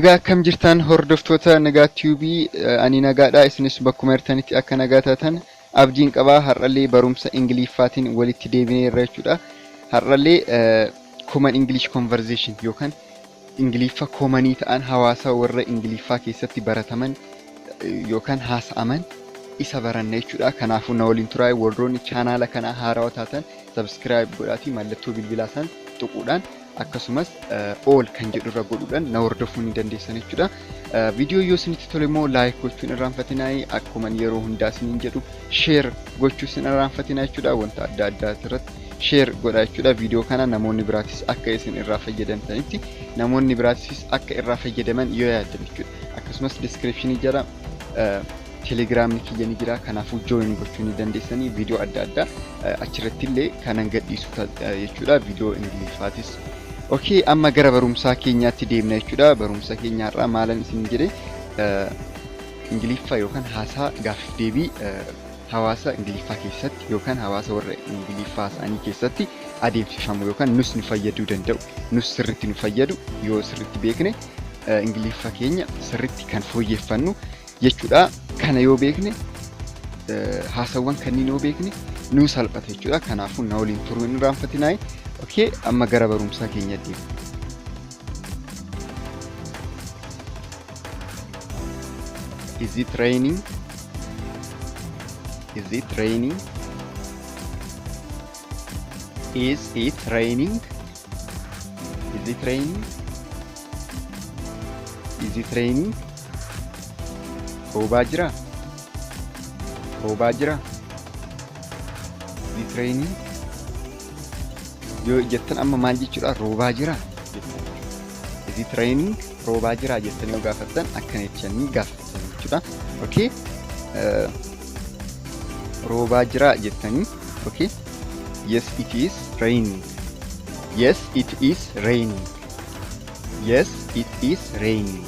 Nagaa akkam jirtan hordoftoota nagaa tiubii ani nagaadha isinis bakkuma jirtanitti akka nagaa taatan abdiin qabaa har'allee barumsa ingiliffaatiin walitti deebinee irra jechuudha. Har'allee common English conversation yookaan ingiliffa common ta'an hawaasa warra ingiliffaa keessatti barataman yookaan haasa'aman isa baranna jechuudha. Kanaafuu na waliin turaa warroonni chanaala kana haarawaa taatan subscribe godhaatii mallattoo bilbilaa san tuquudhaan akkasumas all kan jedhu irra godhuudhaan na hordofuu ni dandeessan jechuudha. Viidiyoo yoo isinitti tole immoo like gochuun irraanfatinaa akkuma yeroo hundaa isiniin jedhu share gochuu isin irraanfatinaa jechuudha. Wanta adda addaa irratti share godhaa jechuudha. Viidiyoo kana namoonni biraatis akka isin irraa fayyadamtanitti namoonni biraatis akka irraa fayyadaman yoo yaaddan jechuudha. Akkasumas description jala Telegram ni kiyya ni jira kanaafuu join gochuu ni dandeessanii viidiyoo adda addaa achirratti illee kanan gadhiisu jechuudha. Viidiyoo ingiliffaatis. Okay, amma gara barumsaa keenyaatti deemna jechuudha. Barumsa keenya irraa maalan isin jedhe ingiliffa yookaan haasaa gaaffii deebii hawaasa ingiliffaa keessatti yookaan hawaasa warra ingiliffaa isaanii keessatti adeemsifamu yookaan nus nu fayyaduu danda'u nus sirriitti nu fayyadu yoo sirriitti beekne ingiliffa keenya sirriitti kan fooyyeffannu jechuudha. Kana yoo beekne haasawwan kanneen yoo beekne nu salphata jechuudha. Kanaafuu na waliin turuu hin irraanfatinaa. Okay, amma gara barumsaa keenya deemna. Is it raining? Is it raining? Is it raining? Is it raining? Is it raining? Roobaa jira? Roobaa jira? Is it raining? Yoo jettan amma maal jechuudha roobaa jira jettan. Is it raining? Roobaa jira jettanii yoo gaafattan akkana jechanii gaafattan jechuudha. Okay. Roobaa jira jettanii. Okay. Yes it is raining. Yes it is raining. Yes it is raining.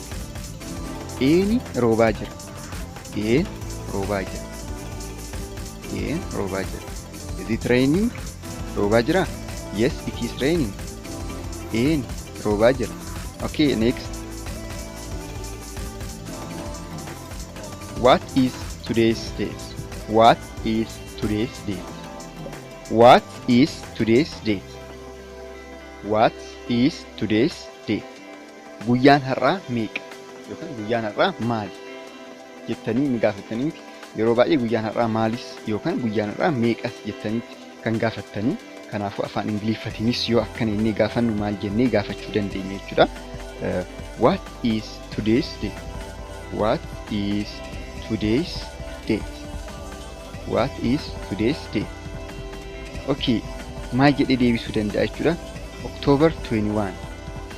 Eeni roobaa jira. Een roobaa jira. Een roobaa jira. Is it raining? Roobaa jira? Yes, it is raining. Een roobaa jira. Okay, next. What is today's date? What is today's date? What is today's date? What is today's date? Guyyaan har'aa meeqa? Yookaan guyyaan har'aa maali? Jettanii ni gaafatanii yeroo baay'ee guyyaan har'aa maalis yookaan guyyaan har'aa meeqas jettanii kan gaafattanii. Kanaafuu afaan ingiliffatiinis yoo akkana inni gaafannu maal jennee gaafachuu dandeenya jechuudha. What is today's date? What is today's date? What is today's date? Okay, maal jedhee deebisuu danda'a jechuudha. October 21.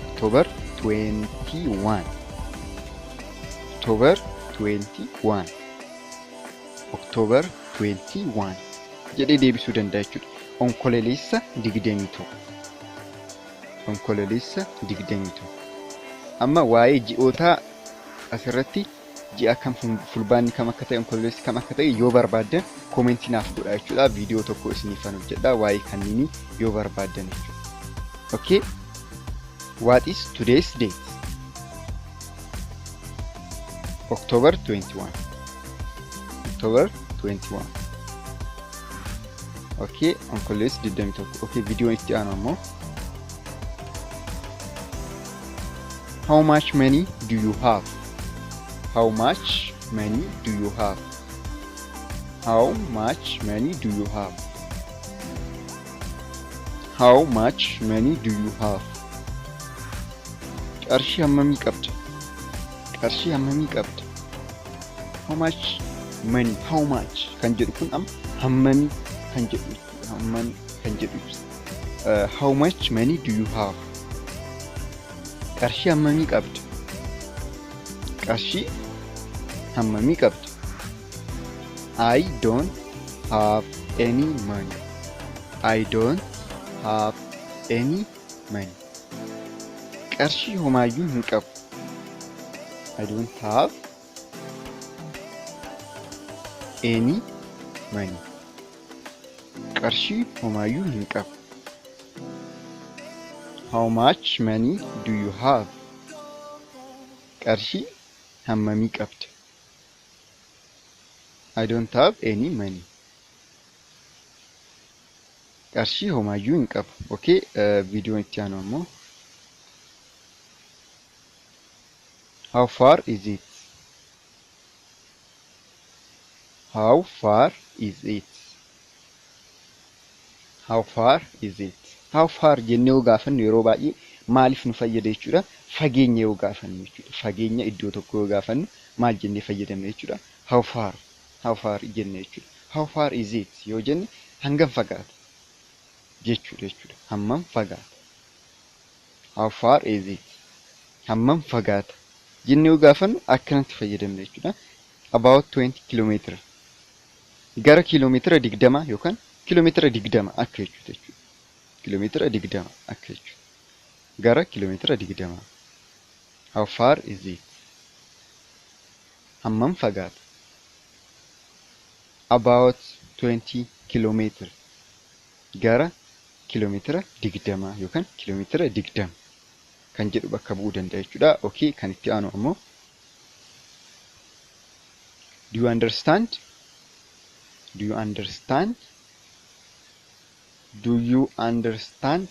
October 21. October 21. October 21 jedhee deebisuu danda'a jechuudha. Onkololessa 21. Onkololessa 21. Amma waa'ee ji'oota asirratti ji'a kam fulbaanni kam akka ta'e onkololessi kam akka ta'e yoo barbaaddan koomentii naaf godhaa jechuudha. Viidiyoo tokko isiniifan hojjedha waa'ee kanneenii yoo barbaaddan jechuudha. Okay. What is today's date? October 21. October 21. Okay, onkololessa 21. Okay, video itti aanu ammoo. How much money do you have? How much money do you have? How much money do you have? How much money do you have? Qarshii hammamii qabda? Qarshii hammamii qabda? How much money? How much kan jedhu kun am hammamii kan jedhu hammamii kan jedhu. How much money do you have? Qarshii hammamii qabda? Qarshii hammamii qabda? I don't have any money. I don't have any money. Qarshii homaayyuu hin qabu. I don't have any money. Qarshii homaayyuu hin qabu. How much money do you have? qarshii hammamii qabda? I don't have any money. qarshii homaayyuu hin qabu. Okay, viidiyoon itti aanu ammoo how far is it? How far is it? How far is it? How far jennee yoo gaafannu yeroo baay'ee maaliif nu fayyada jechuudha? Fageenya yoo gaafannu jechuudha. Fageenya iddoo tokko yoo gaafannu maal jennee fayyadamna jechuudha? How far? How far jennee jechuudha. How far is it yoo jenne hangam fagaata jechuudha jechuudha. Hammam fagaata. How far is it? Hammam fagaata jennee yoo gaafannu akkanatti fayyadamna jechuudha. About 20 kilometer. Gara kiiloomeetira 20 yookaan kiiloomeetira 20 akka jechuudha. Kiiloomeetira 20 akka jechuudha. Gara kiiloomeetira 20. How far is it? Hammam fagaata. About 20 kilometer. Gara kiiloomeetira 20 yookaan kiiloomeetira 20 kan jedhu bakka bu'uu danda'a jechuudha. Okay, kan itti aanu ammoo do you understand? Do you understand? Do you understand?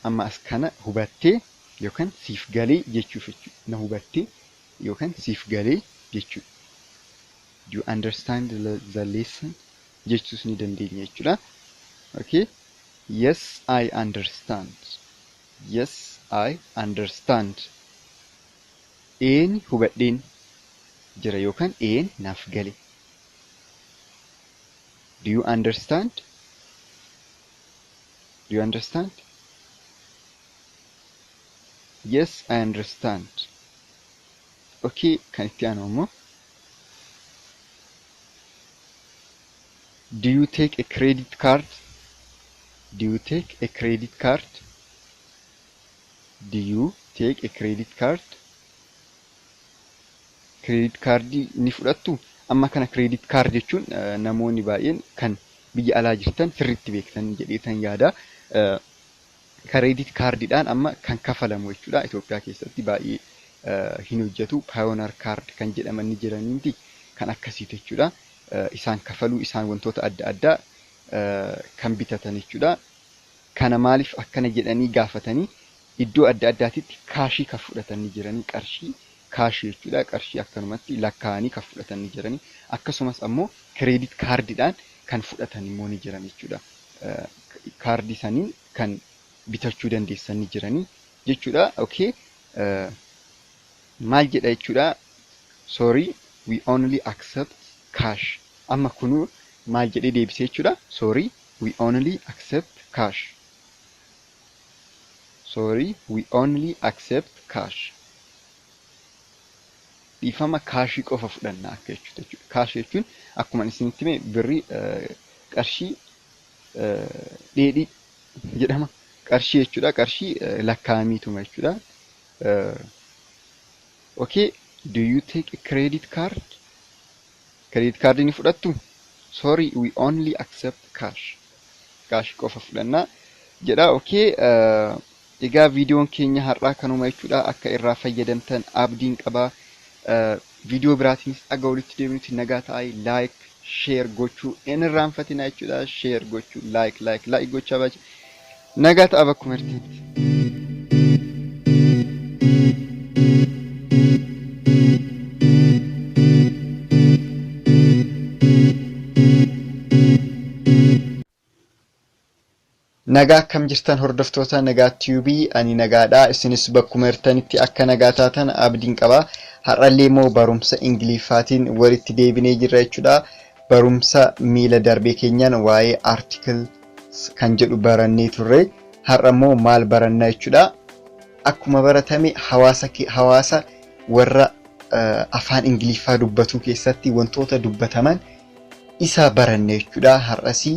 Amma as kana hubattee yookaan siif galee jechuuf jechuudha. Na hubattee yookaan siif galee jechuudha. Do you understand the lesson? Jechuus ni dandeenya jechuudha. Okay. Yes, I understand. Yes, I understand. Een hubadheen jira yookaan een naaf gale. Do you understand? Do you understand? Yes, I understand. Okay, kan itti aanu ammoo do you take a credit card? Do you take a credit card? Do you take a credit card? Credit card ni fudhattu? Amma kana credit card jechuun namoonni baay'een kan biyya alaa jirtan sirriitti beektan jedheetan yaada. Credit cardidhaan amma kan kafalamu jechuudha. Itoophiyaa keessatti baay'ee hin hojjetu. Pioneer card kan jedhaman ni jiraniiti kan akkasiiti jechuudha. Isaan kafaluu isaan wantoota adda addaa kan bitatan jechuudha. Kana maaliif akkana jedhanii gaafatanii iddoo adda addaatitti kaashii kan fudhatanii jiranii qarshii kaashii jechuudha. Qarshii akkanumatti lakkaa'anii kan fudhatanii jiranii akkasumas ammoo credit cardidhaan kan fudhatan immoo ni jiran jechuudha. Kaardii saniin kan bitachuu dandeessanii jiranii jechuudha. Okay, maal jedha jechuudha? Sorry, we only accept cash. Amma kunu maal jedhee deebisee jechuudha? Sorry, we only accept cash. Sorry, we only accept cash. Dhiifama kaashii qofa fudhanna akka jechuudha. Kaashii jechuun akkuma isinitti hime birrii qarshii dheedhii jedhama. Qarshii jechuudha. Qarshii lakkaa'amiituma jechuudha. Okay, do you take a credit card? Credit card ni fudhattu? Sorry, we only accept cash. Cash qofa fudhanna jedha. Okay, egaa viidiyoon keenya har'aa kanuma jechuudha. Akka irraa fayyadamtan abdiin qaba. Viidiyoo biraatiinis dhagaa walitti deebinutti nagaa ta'aa like, share gochuu hin irraanfatina jechuudha. Share gochuu, like gochaa baache. Nagaa ta'aa bakkuma jirtanitti. Nagaa akkam jirtan hordoftoota nagaa tiyuubii ani nagaadha. Isinis bakkuma jirtanitti akka nagaa taatan abdiin qaba. Har'allee immoo barumsa ingiliffaatiin walitti deebinee jirra jechuudha. Barumsa miila darbee keenyaan waa'ee article kan jedhu barannee turre. Har'a immoo maal baranna jechuudha. Akkuma baratame hawaasa warra afaan ingiliffaa dubbatu keessatti wantoota dubbataman isa baranne jechuudha. Har'asii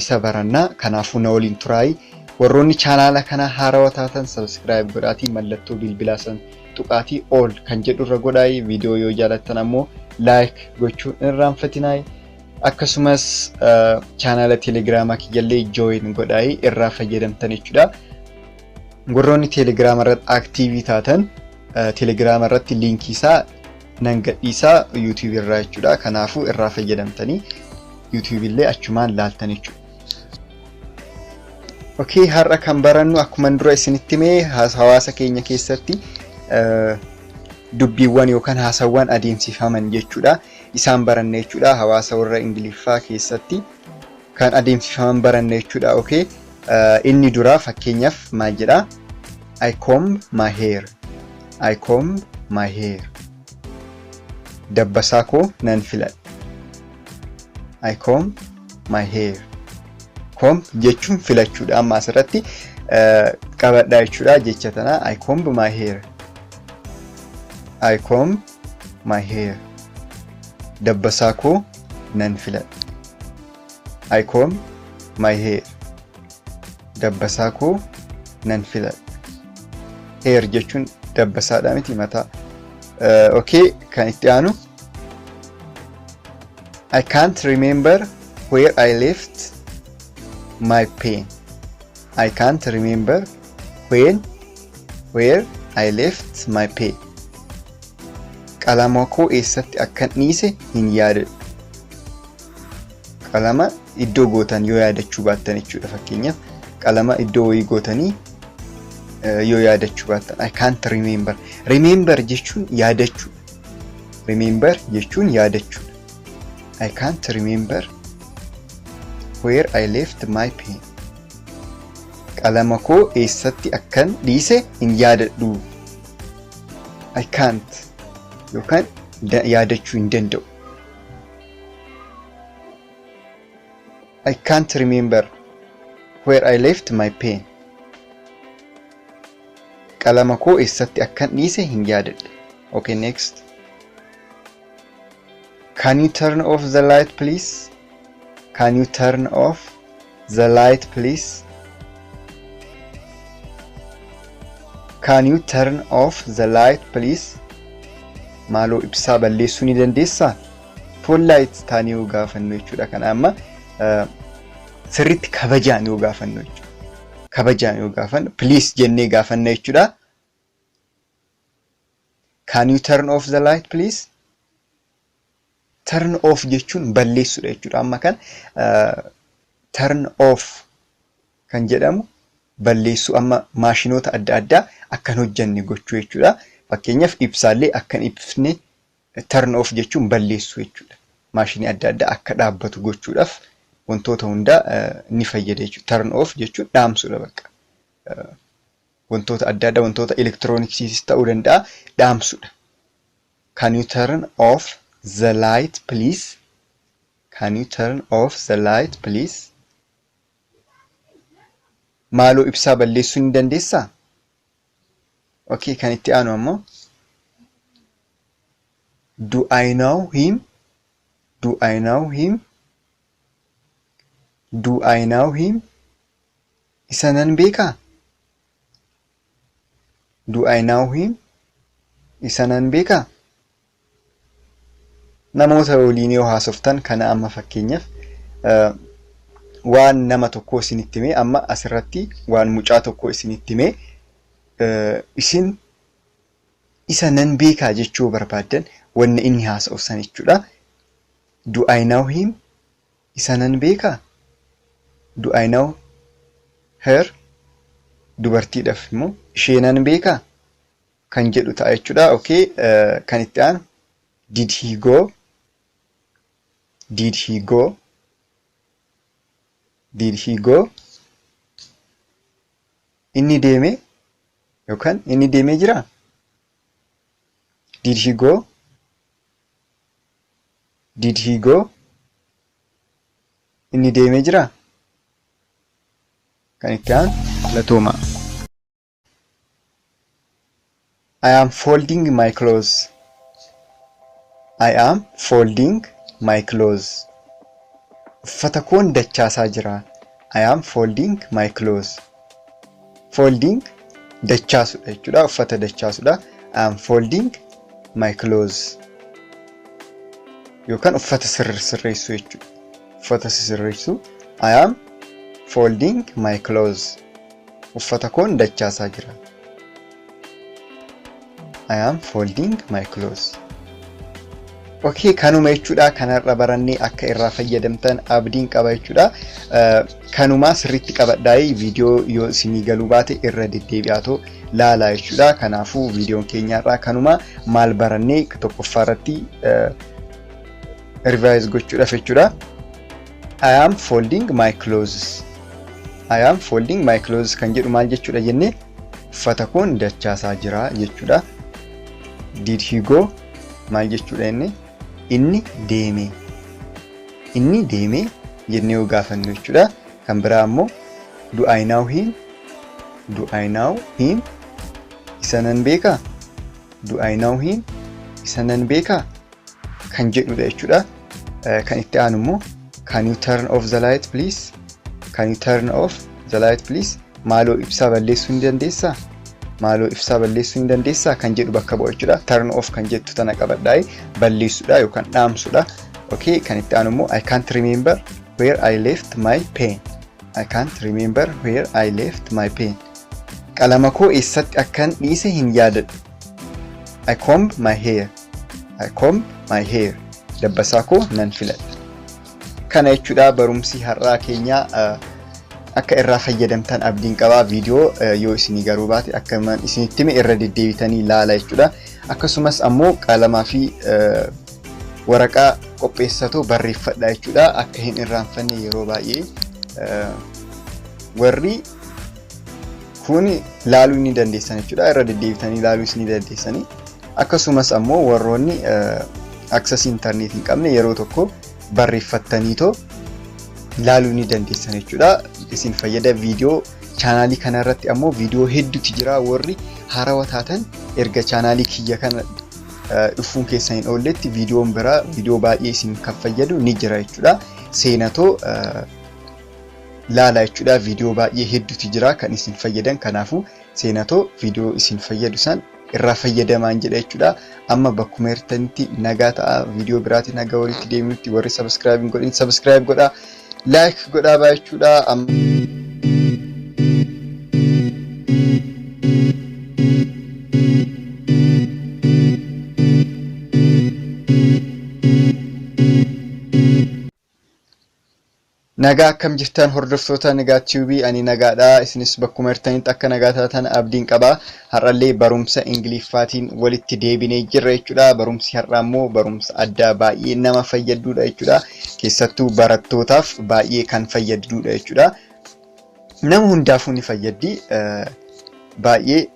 isa baranna. Kanaafuu na waliin turaa. Warroonni chaanaala kana haarawaa taatan subscribe godhaatii mallattoo bilbilaa san tuqaatii all kan jedhu irra godhaa. Viidiyoo yoo jaalattan ammoo like gochuun hin irraanfatinaa. Akkasumas chaanaala telegiraamaa kiyyallee join godhaa irraa fayyadamtan jechuudha. warroonni telegiraama irratti aktiivii taatan telegiraama irratti liinkii isaa nan gadhiisaa YouTube irraa jechuudha. Kanaafuu irraa fayyadamtanii YouTube illee achumaan laaltan jechuudha. Okay, har'a kan barannu akkuma dura isinitti himee hawaasa keenya keessatti dubbiiwwan yookaan haasawwan adeemsifaman jechuudha. Isaan baranne jechuudha. Hawaasa warra Ingiliffaa keessatti kan adeemsifaman baranne jechuudha. Okay, inni dura fakkeenyaaf maal jedha? I comb my hair. I comb my hair. Dabbasaa koo nan filadha. I comb my hair. Comb jechuun filachuudha. Amma asirratti qabadhaa jechuudha jecha tana. I comb my hair. I comb my hair. Dabbasaa koo nan filadha. I comb my hair. Dabbasaa koo nan filadha. Hair jechuun dabbasaadha miti mataa. Okay, kan itti aanu I can't remember where I left my pen. I can't remember where I left my pen. Qalama koo eessatti akkan dhiise hin yaadadhu. Qalama iddoo gootan yoo yaadachuu baattan jechuudha. Fakkeenyaaf qalama iddoo wayii gootanii yoo yaadachuu baattan I can't remember. Remember jechuun yaadachuu. Remember jechuun yaadachuu. I can't remember where I left my pen. Qalama koo eessatti akkan dhiise hin yaadadhu. I can't yookaan yaadachuu hin danda'u. I can't remember where I left my pen. Qalama koo eessatti akkan dhiise hin yaadadhu. Okay, next. Can you turn off the light, please? Can you turn off the light, please? Can you turn off the light, please? Maaloo ibsaa balleessuu ni dandeessaa? Full light taanii yoo gaafannu jechuudha. Kana amma sirriitti kabajaan yoo gaafannu jechuudha. Kabajaan yoo gaafannu please jennee gaafanna jechuudha. Can you turn off the light, please? Turn off jechuun balleessuudha jechuudha. Amma kan turn off kan jedhamu balleessuu amma maashinoota adda addaa akkan hojjanne gochuu jechuudha. Fakkeenyaaf ibsaallee akkan ibsne turn off jechuun balleessuu jechuudha. Maashinii adda addaa akka dhaabbatu gochuudhaaf wantoota hunda ni fayyada jechuudha. Turn off jechuun dhaamsuudha bakka. Wantoota adda addaa wantoota elektirooniksiis ta'uu danda'a dhaamsuudha. Can you turn off the light, please? Can you turn off the light, please? Maaloo ibsaa balleessuu ni dandeessaa? Okay, kan itti aanu ammoo Do I know him? Do I know him? Do I know him? Isa nan beekaa? Do I know him? Isa nan beekaa? Namoota waliin yoo haasoftan kana amma fakkeenyaaf waan nama tokko isinitti himee amma asirratti waan mucaa tokko isinitti himee isin isa nan beekaa jechuu barbaadan wanna inni haasa'u san jechuudha. Do I know him? Isa nan beekaa? Do I know her? Dubartiidhaaf immoo ishee nan beekaa kan jedhu ta'a jechuudha. Okay, kan itti aanu Did he go? Did he go? Did he go? Inni deeme yookaan inni deemee jira? Did he go? Did he go? Inni deemee jira? Kan itti aanu latooma. I am folding my clothes. I am folding my clothes. Uffata koon dachaasaa jira. I am folding my clothes. Folding dachaasudha jechuudha. Uffata dachaasudha. I am folding my clothes. Yookaan uffata sirreessuu jechuudha. Uffata sirreessuu. I am folding my clothes. uffata koon dachaasaa jira. I am folding my clothes. Okay, kanuma jechuudha. Kanarra barannee akka irraa fayyadamtan abdiin qaba jechuudha. Kanuma sirriitti qabadhaa'ee viidiyoo yoo isinii galuu baate irra deddeebi'aatoo laalaa jechuudha. Kanaafuu viidiyoon keenyarraa kanuma maal barannee tokkoffaa irratti revise gochuudhaaf jechuudha. I am folding my clothes. I am folding my clothes kan jedhu maal jechuudha jennee uffata koon dachaasaa jira jechuudha. Did he go? Maal jechuudha inni? Inni deeme. Inni deeme jennee yoo gaafannu jechuudha. Kan biraa immoo do I know him? Do I know him? Isa nan beekaa? Do I know him? Isa nan beekaa? Kan jedhudha jechuudha. Kan itti aanu immoo can you turn off the light please? Can you turn off the light please? Maaloo ibsaa balleessuu ni dandeessaa? Maaloo ibsaa balleessuu ni dandeessaa kan jedhu bakka bu'a jechuudha. Turn off kan jettu tana qabadhaa'ee balleessuudha yookaan dhaamsuudha. Okay, kan itti aanu immoo I can't remember where I left my pen. I can't remember where I left my pen. Qalama koo eessatti akkan dhiise hin yaadadhu. I comb my hair. I comb my hair. Dabbasaa koo nan filadha. Kana jechuudha barumsi har'aa keenya akka irraa fayyadamtan abdiin qabaa. Viidiyoo yoo isinii garuu baate akkaman isinitti hime irra deddeebitanii laala jechuudha. Akkasumas ammoo qalamaa fi waraqaa qopheessatoo barreeffadha jechuudha. Akka hin irraanfanne yeroo baay'ee warri kun laaluu ni dandeessan jechuudha. Irra deddeebitanii laaluu ni dandeessanii. Akkasumas ammoo warroonni access internet hin qabne yeroo tokko barreeffattaniitoo laaluu ni dandeessan jechuudha. Isin fayyada viidiyoo chaanaalii kana irratti ammoo viidiyoo hedduutu jira. Warri haarawaa taatan erga chaanaalii kiyya kana dhufuun keessan hin oolletti viidiyoon biraa viidiyoo baay'ee isin kan fayyadu ni jira jechuudha. Seenatoo laala jechuudha. Viidiyoo baay'ee hedduutu jira kan isin fayyadan. Kanaafuu seenatoo viidiyoo isin fayyadu san irraa fayyadamaan jedha jechuudha. Amma bakkuma jirtanitti nagaa ta'a. Viidiyoo biraatiin nagaa walitti deemnutti warri subscribe hin godhin subscribe godhaa. Like godhaa jechuudha. Nagaa akkam jirtan hordoftoota Nagaa TV, ani nagaadha. Isinis bakkuma jirtanitti akka nagaa taatan abdiin qaba. Har'allee barumsa Ingiliffaatiin walitti deebinee jirra jechuudha. Barumsi har'aa immoo barumsa addaa baay'ee nama fayyadudha jechuudha. Keessattuu barattootaaf baay'ee kan fayyadudha jechuudha. Nama hundaafuu ni fayyaddi. Baay'ee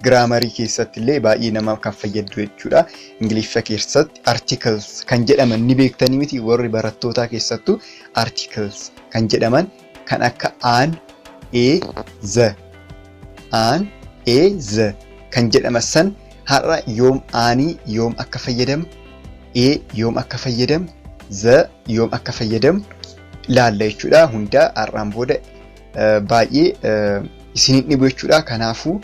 graamarii keessatti illee baay'ee nama kan fayyadu jechuudha. Ingiliffa keessatti articles kan jedhaman ni beektanii miti warri barattootaa keessattuu articles kan jedhaman kan akka an, e, z, an, e, z kan jedhaman san har'a yoom aanii yoom akka fayyadamu, e yoom akka fayyadamu, z yoom akka fayyadamu laalla jechuudha. Hunda har'aan booda baay'ee isin dhibu jechuudha. Kanaafuu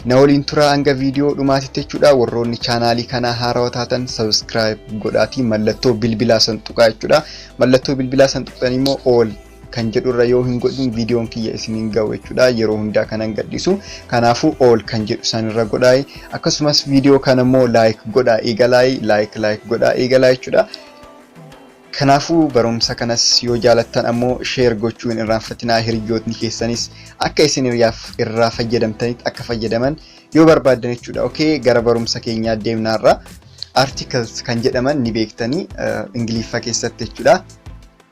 na waliin tura hanga viidiyoo dhumaatitti jechuudha. Warroonni chaanaalii kana haarawaa taatan subscribe godhaatii mallattoo bilbilaa san tuqaa jechuudha. Mallattoo bilbilaa san tuqxan immoo all kan jedhurra yoo hin godhin viidiyoon kiyya isiniin ga'u jechuudha. Yeroo hundaa kanan gadhisu. Kanaafuu all kan jedhu sanirra godhaa. Akkasumas viidiyoo kana immoo like godhaa eegalaa. Like godhaa eegalaa jechuudha. Kanaafuu barumsa kanas yoo jaalattan ammoo share gochuu hin irraanfatinaa. Hiriyootni keessanis akka isin irraa fayyadamtanitti akka fayyadaman yoo barbaadan jechuudha. Okay, gara barumsa keenyaa deemnaarra. Articles kan jedhaman ni beektanii Ingiliffa keessatti jechuudha.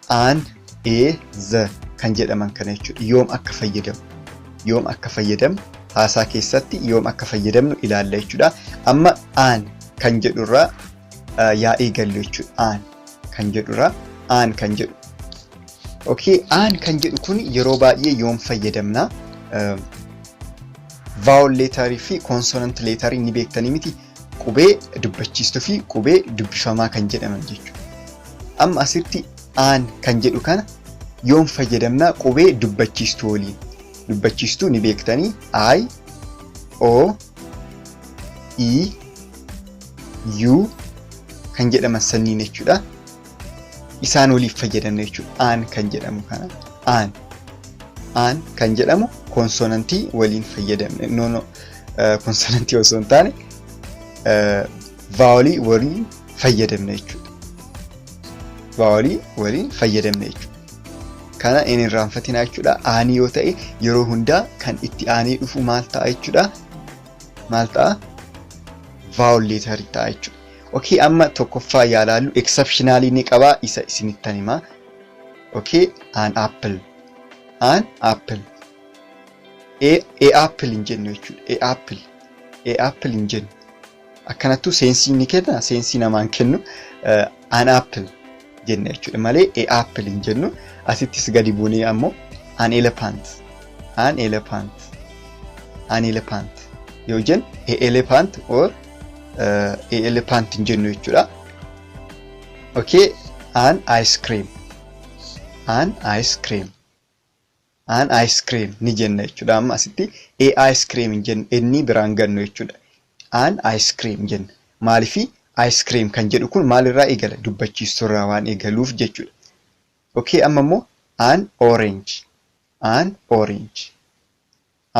An, e, z kan jedhaman kana jechuudha. Yoom akka fayyadamu haasaa keessatti yoom akka fayyadamnu ilaalla jechuudha. Amma an kan jedhurraa yaa eegallu jechuudha. Kan jedhurraa an kan jedhu. Okay, an kan jedhu kun yeroo baay'ee yoom fayyadamna? Vowel letter fi consonant letter ni beektanii miti? Qubee dubbachiistuu fi qubee dubbifamaa kan jedhaman jechuudha. Amma asitti an kan jedhu kana yoom fayyadamna? Qubee dubbachiistuu waliin. Dubbachiistuu ni beektanii I, O, E, U kan jedhaman sanniin jechuudha. Isaan waliif fayyadamne jechuudha. An kan jedhamu kana an kan jedhamu konsonantii waliin fayyadamne. No konsonantii osoo hin taane vaawolii waliin fayyadamne jechuudha. Vaawolii waliin fayyadamne jechuudha. Kana hin irraanfatinaa jechuudha. Aanii yoo ta'e yeroo hundaa kan itti aanee dhufu maal ta'a jechuudha? Maal ta'a? Vowel letter ta'a jechuudha. Okay, amma tokkoffaa yaalaallu exceptionally ni qaba isa isinittan himaa. Okay, an apple. An apple. A apple hin jennu jechuudha. A apple. A apple hin jennu. Akkanattu seensii ni kenna, seensii namaan kennu an apple jenna jechuudha malee a apple hin jennu. Asittis gadi buunee ammoo an elephant. An elephant. An elephant. Yoo jennu a elephant or a elephant hin jennu jechuudha. Okay, an ice cream. An ice cream. An ice cream ni jenna jechuudha. Amma asitti a ice cream hin jennu inni biraan gannu jechuudha. An ice cream jenna. Maalifi ice cream kan jedhu kun maalirraa eegala? Dubbachiisturraa waan eegaluuf jechuudha. Okay, amma immoo an orange. An orange.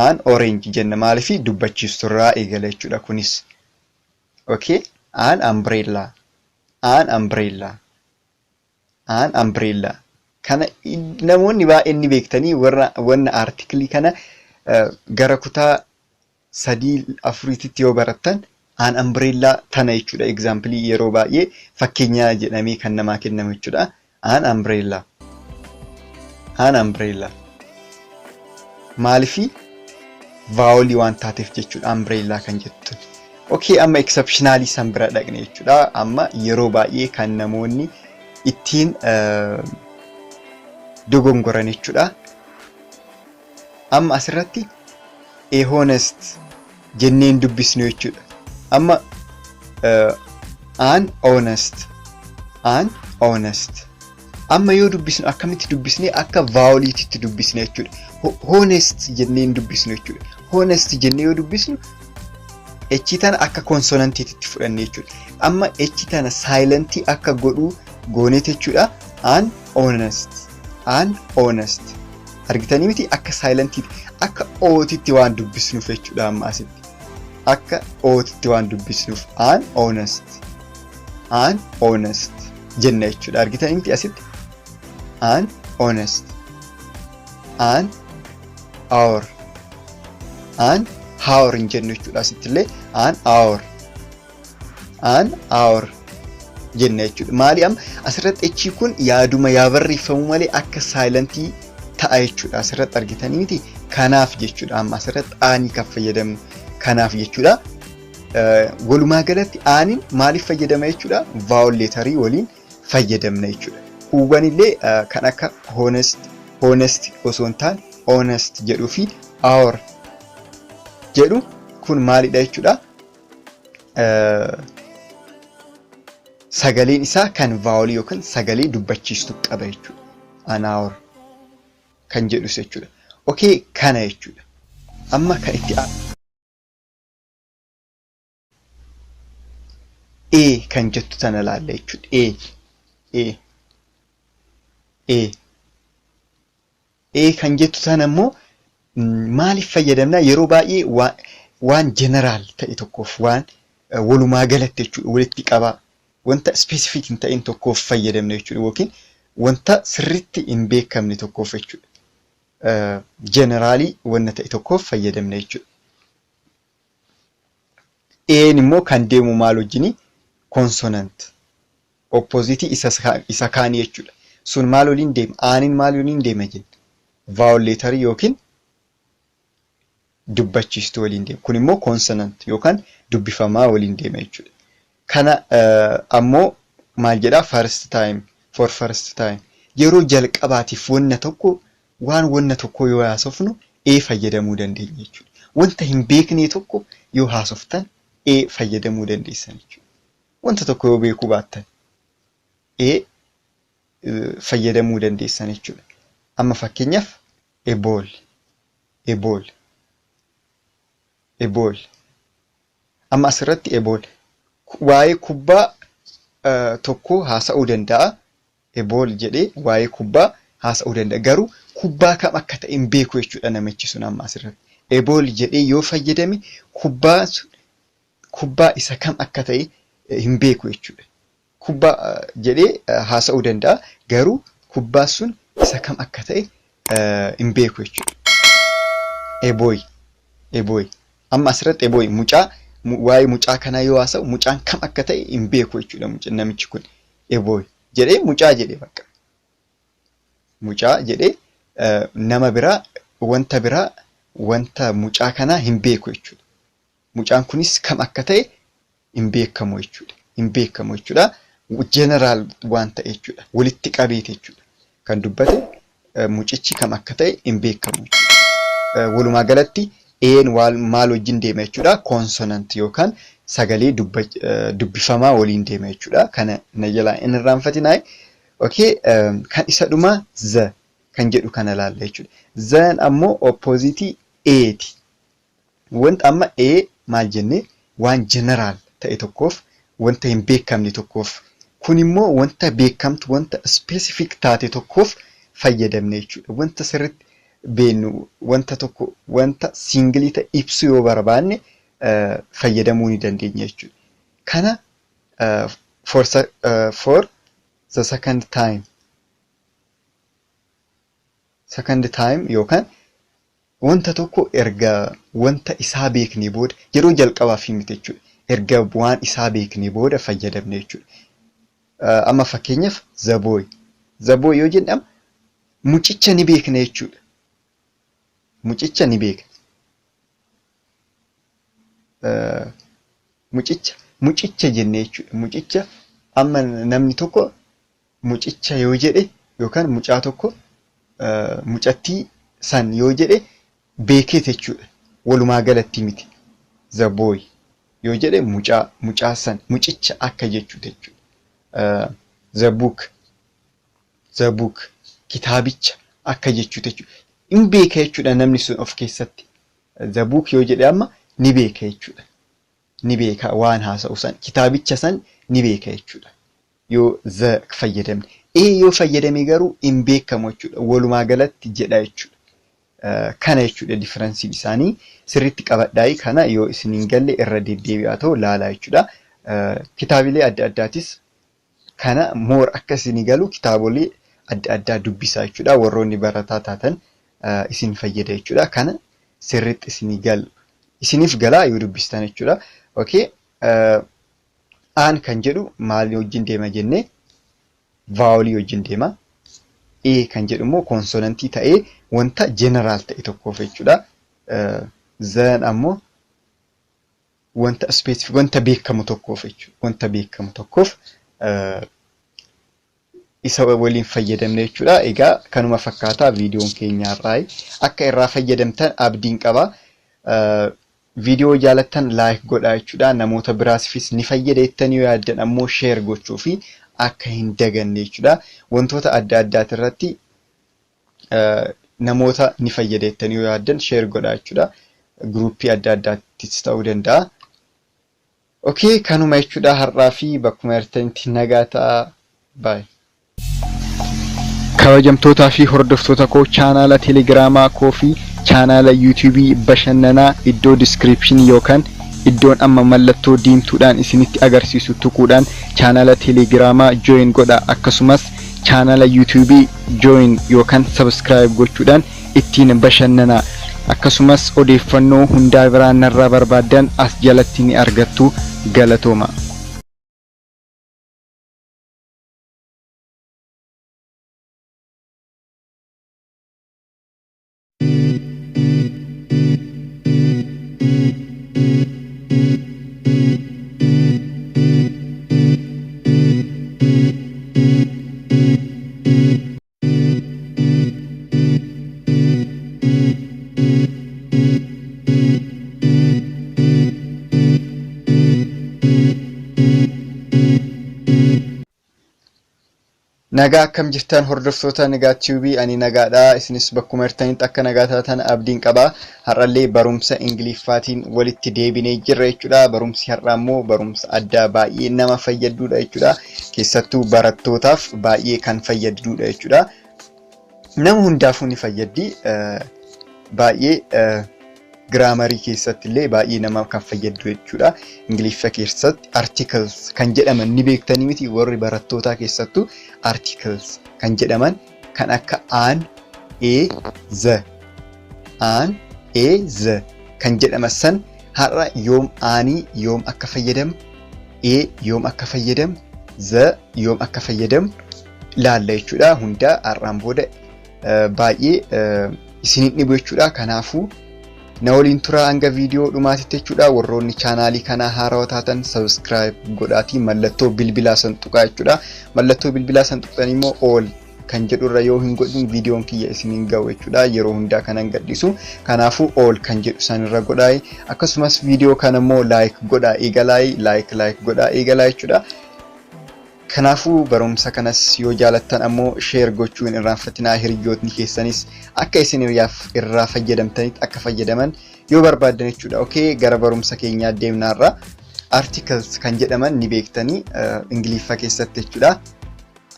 An orange jenna maalifi dubbachiisturraa eegala jechuudha kunis. Okay, an umbrella. An umbrella. An umbrella. Kana namoonni baay'een ni beektanii warra artiklii kana gara kutaa 3-4tti yoo barattan an umbrella tana jechuudha. Example yeroo baay'ee fakkeenyaa jedhamee kan namaa kennamu jechuudha. An umbrella. An umbrella. Maalifi vowel waan taateef jechuudha umbrella kan jettu. Okay, amma exceptionally san bira dhaqne jechuudha. Amma yeroo baay'ee kan namoonni ittiin dogongoran jechuudha. Amma asirratti a honest jenneen dubbisnu jechuudha. Amma an honest. An honest. Amma yoo dubbisnu akkamitti dubbisnee akka voweliitti dubbisne jechuudha. Honest jenneen dubbisnu jechuudha. Honest jennee yoo dubbisnu echi tana akka konsonantiitti fudhanne jechuudha. Amma echi tana silent akka godhu goonet jechuudha. An honest. An honest. Argitanii miti akka silentiitti akka ootitti waan dubbisnuuf jechuudha. Amma asitti akka ootitti waan dubbisnuuf an honest. An honest jenna jechuudha. Argitanii miti asitti an honest. An hour. An hour hin jennu jechuudha. Asitti illee an hour. An hour jenna jechuudha. Maali amma asirratti echi kun yaaduma yaa barreeffamu malee akka saayilentii ta'a jechuudha. Asirratti argitanii miti kanaaf jechuudha. Amma asirratti aanii kan fayyadamnu kanaaf jechuudha. Walumaa galatti aaniin maaliif fayyadama jechuudha? Vowel letterii waliin fayyadamna jechuudha. Huuban illee kan akka honest osoo hin taane honest jedhuu fi hour jedhu kun maalidha jechuudha? Sagaleen isaa kan vowel yookaan sagalee dubbachiistu qaba jechuudha. An hour kan jedhu jechuudha. Okay, kana jechuudha. Amma kan itti kan jettu tana laalla jechuudha. Kan jettu tana immoo maaliif fayyadamna? Yeroo baay'ee waan general ta'e tokkoof waan walumaa galatti jechuudha walitti qabaa wanta specific hin ta'in tokkoof fayyadamna jechuudha yookiin wanta sirriitti hin beekamne tokkoof jechuudha. Generally wanta ta'e tokkoof fayyadamna jechuudha. Immoo kan deemu maal wajjini? Consonant. Opposite isa kaanii jechuudha. Sun maal waliin deema? Aaniin maal waliin deema jenna? Vowel letterii yookiin dubbachiistuu waliin deema. Kun immoo consonant yookaan dubbifamaa waliin deema jechuudha. Kana ammoo maal jedhaa? First time. For first time. Yeroo jalqabaatiif wanna tokko yoo haasofnu fayyadamuu dandeenya jechuudha. Wanta hin beekne tokko yoo haasoftan fayyadamuu dandeessan jechuudha. Wanta tokko yoo beekuu baattan fayyadamuu dandeessan jechuudha. Amma fakkeenyaaf a ball. Amma asirratti a ball waa'ee kubbaa tokko haasa'uu danda'a. A ball jedhee waa'ee kubbaa haasa'uu danda'a. Garuu kubbaa kam akka ta'e hin beeku jechuudha namichi sun amma asirratti. Able jedhee yoo fayyadame kubbaa isa kam akka ta'e hin beeku jechuudha. Kubbaa jedhee haasa'uu danda'a. Garuu kubbaa sun isa kam akka ta'e hin beeku jechuudha. Eboy. Amma asirratti eboy mucaa waa'ee mucaa kanaa yoo haasa'u mucaan kam akka ta'e hin beeku jechuudha namichi kun. Eboy jedhee mucaa jedhee bakka. Mucaa jedhee nama biraa wanta mucaa kanaa hin beeku jechuudha. Mucaan kunis kam akka ta'e hin beekamu jechuudha. Jeneraal waan ta'e jechuudha. Walitti qabeete jechuudha. Kan dubbate mucichi kam akka ta'e hin beekamu jechuudha. Walumaa galatti maal wajjin deema jechuudha. Consonant yookaan sagalee dubbifamaa waliin deema jechuudha. Kana na jalaa hin irraanfatinaa. Okay, kan isa dhumaa z kan jedhu kana ilaalla jechuudha. Zan ammoo oppositii eeti. Wanta amma maal jennee waan jeneraal ta'e tokkoof wanta hin beekamne tokkoof kun immoo wanta beekamtu wanta specific taate tokkoof fayyadamne jechuudha. Wanta sirriitti beennu wanta tokko wanta singilii ta'e ibsu yoo barbaanne fayyadamuu ni dandeenya jechuudha. Kana for the second time yookaan wanta tokko erga wanta isaa beeknee booda yeroo jalqabaaf himte jechuudha. Erga waan isaa beeknee booda fayyadamne jechuudha. Amma fakkeenyaaf the boy yoo jedhamu mucicha ni beekna jechuudha. Mucicha ni beekna. Mucicha jennee jechuudha. Mucicha amma namni tokko mucicha yoo jedhe yookaan mucaa tokko mucattii san yoo jedhe beekeet jechuudha. Walumaa galatti miti. The boy yoo jedhe mucaa san mucicha akka jechuudha jechuudha. The book kitaabicha akka jechuudha jechuudha. Hin beeka jechuudha namni sun of keessatti. The book yoo jedhe amma ni beeka jechuudha. Ni beeka waan haasa'u san kitaabicha san ni beeka jechuudha. Yoo the fayyadamne. Yoo fayyadame garuu hin beekamu jechuudha. Walumaa galatti jedha jechuudha. Kana jechuudha differensiin isaanii sirriitti qabadhaa. Kana yoo isin hin galle irra deddeebi'aa ta'u laalaa jechuudha. Kitaabilee adda addaatis kana moor akka isin galu kitaabolee adda addaa dubbisaa jechuudha. Warroonni barataa taatan isin fayyada jechuudha. Kana sirriitti isin galu. Isiniif galaa yoo dubbistan jechuudha. Okay. Aan kan jedhu maal wajjin deema jennee vaawolii wajjin deema. Kan jedhu immoo konsonantii ta'ee wanta jeneraal ta'e tokkoof jechuudha. Zan ammoo wanta specific wanta beekamu tokkoof jechuudha. Wanta beekamu tokkoof isa waliin fayyadamne jechuudha. Egaa kanuma fakkaataa viidiyoon keenyaarraa akka irraa fayyadamtan abdiin qaba. Viidiyoo jaalattan like godhaa jechuudha. Namoota biraasifis ni fayyada jettanii yoo yaaddan ammoo share gochuu fi akka hin daganne jechuudha. Wantoota adda addaati irratti namoota ni fayyada jettanii yoo yaaddan share godhaa jechuudha. Gruuppii adda addaattis ta'uu danda'a. Okay, kanuma jechuudha har'aa fi bakkuma jirtanitti nagaa ta'aa. Bye. Kabajamtootaa fi hordoftoota koo chaanaala teelegiraamaa koo fi chaanaala yuutuubii bashannanaa iddoo diskiripshinii yookaan iddoon amma mallattoo diimtuudhaan isinitti agarsiisu tuquudhaan chaanaala teelegiraamaa join godha. Akkasumas chaanaala yuutuubii join yookaan subscribe gochuudhaan ittiin bashannanaa. Akkasumas odeeffannoo hundaa biraan narraa barbaadan as jalatti ni argattu. Galatooma. Nagaa akkam jirtan hordoftoota nagaa TV ani nagaadha. Isinis bakkuma jirtanitti akka nagaa taatan abdiin qaba. Har'allee barumsa Ingiliffaatiin walitti deebinee jirra jechuudha. Barumsi har'aa immoo barumsa addaa baay'ee nama fayyadudha jechuudha. Keessattuu barattootaaf baay'ee kan fayyadudha jechuudha. nama hundaafuu ni fayyaddi. Baay'ee giraamarii keessatti illee baay'ee nama kan fayyaddu jechuudha. Ingiliiffa keessatti articles kan jedhaman ni beektanii miti warri barattootaa keessattuu articles kan jedhaman kan akka aan, z kan jedhaman san har'a yoom aanii yoom akka fayyadamu, yoom akka fayyadamu, yoom akka fayyadamu ilaalla jechuudha. Hundaa har'aan booda baay'ee isinin dhibu jechuudha. Kanaafuu na waliin tura hanga viidiyoo dhumaatitti jechuudha. Warroonni chaanaalii kanaa haarawaa taatan subscribe godhaatii mallattoo bilbilaa san tuqaa jechuudha. Mallattoo bilbilaa san tuqxan immoo all kan jedhurra yoo hin godhin viidiyoon kiyya isinin ga'u jechuudha. Yeroo hundaa kanan gadhisu. Kanaafuu all kan jedhu sanirra godhaa. Akkasumas viidiyoo kana immoo like godhaa eegalaa, like godhaa eegalaa jechuudha. Kanaafuu barumsa kanas yoo jaalattan ammoo share gochuun irraanfatinaa. Hiriyootni keessanis akka isin irraa fayyadamtanitti akka fayyadaman yoo barbaadan jechuudha. Okay, gara barumsa keenyaa deemnaarra. Articles kan jedhaman ni beektanii Ingiliiffa keessatti jechuudha.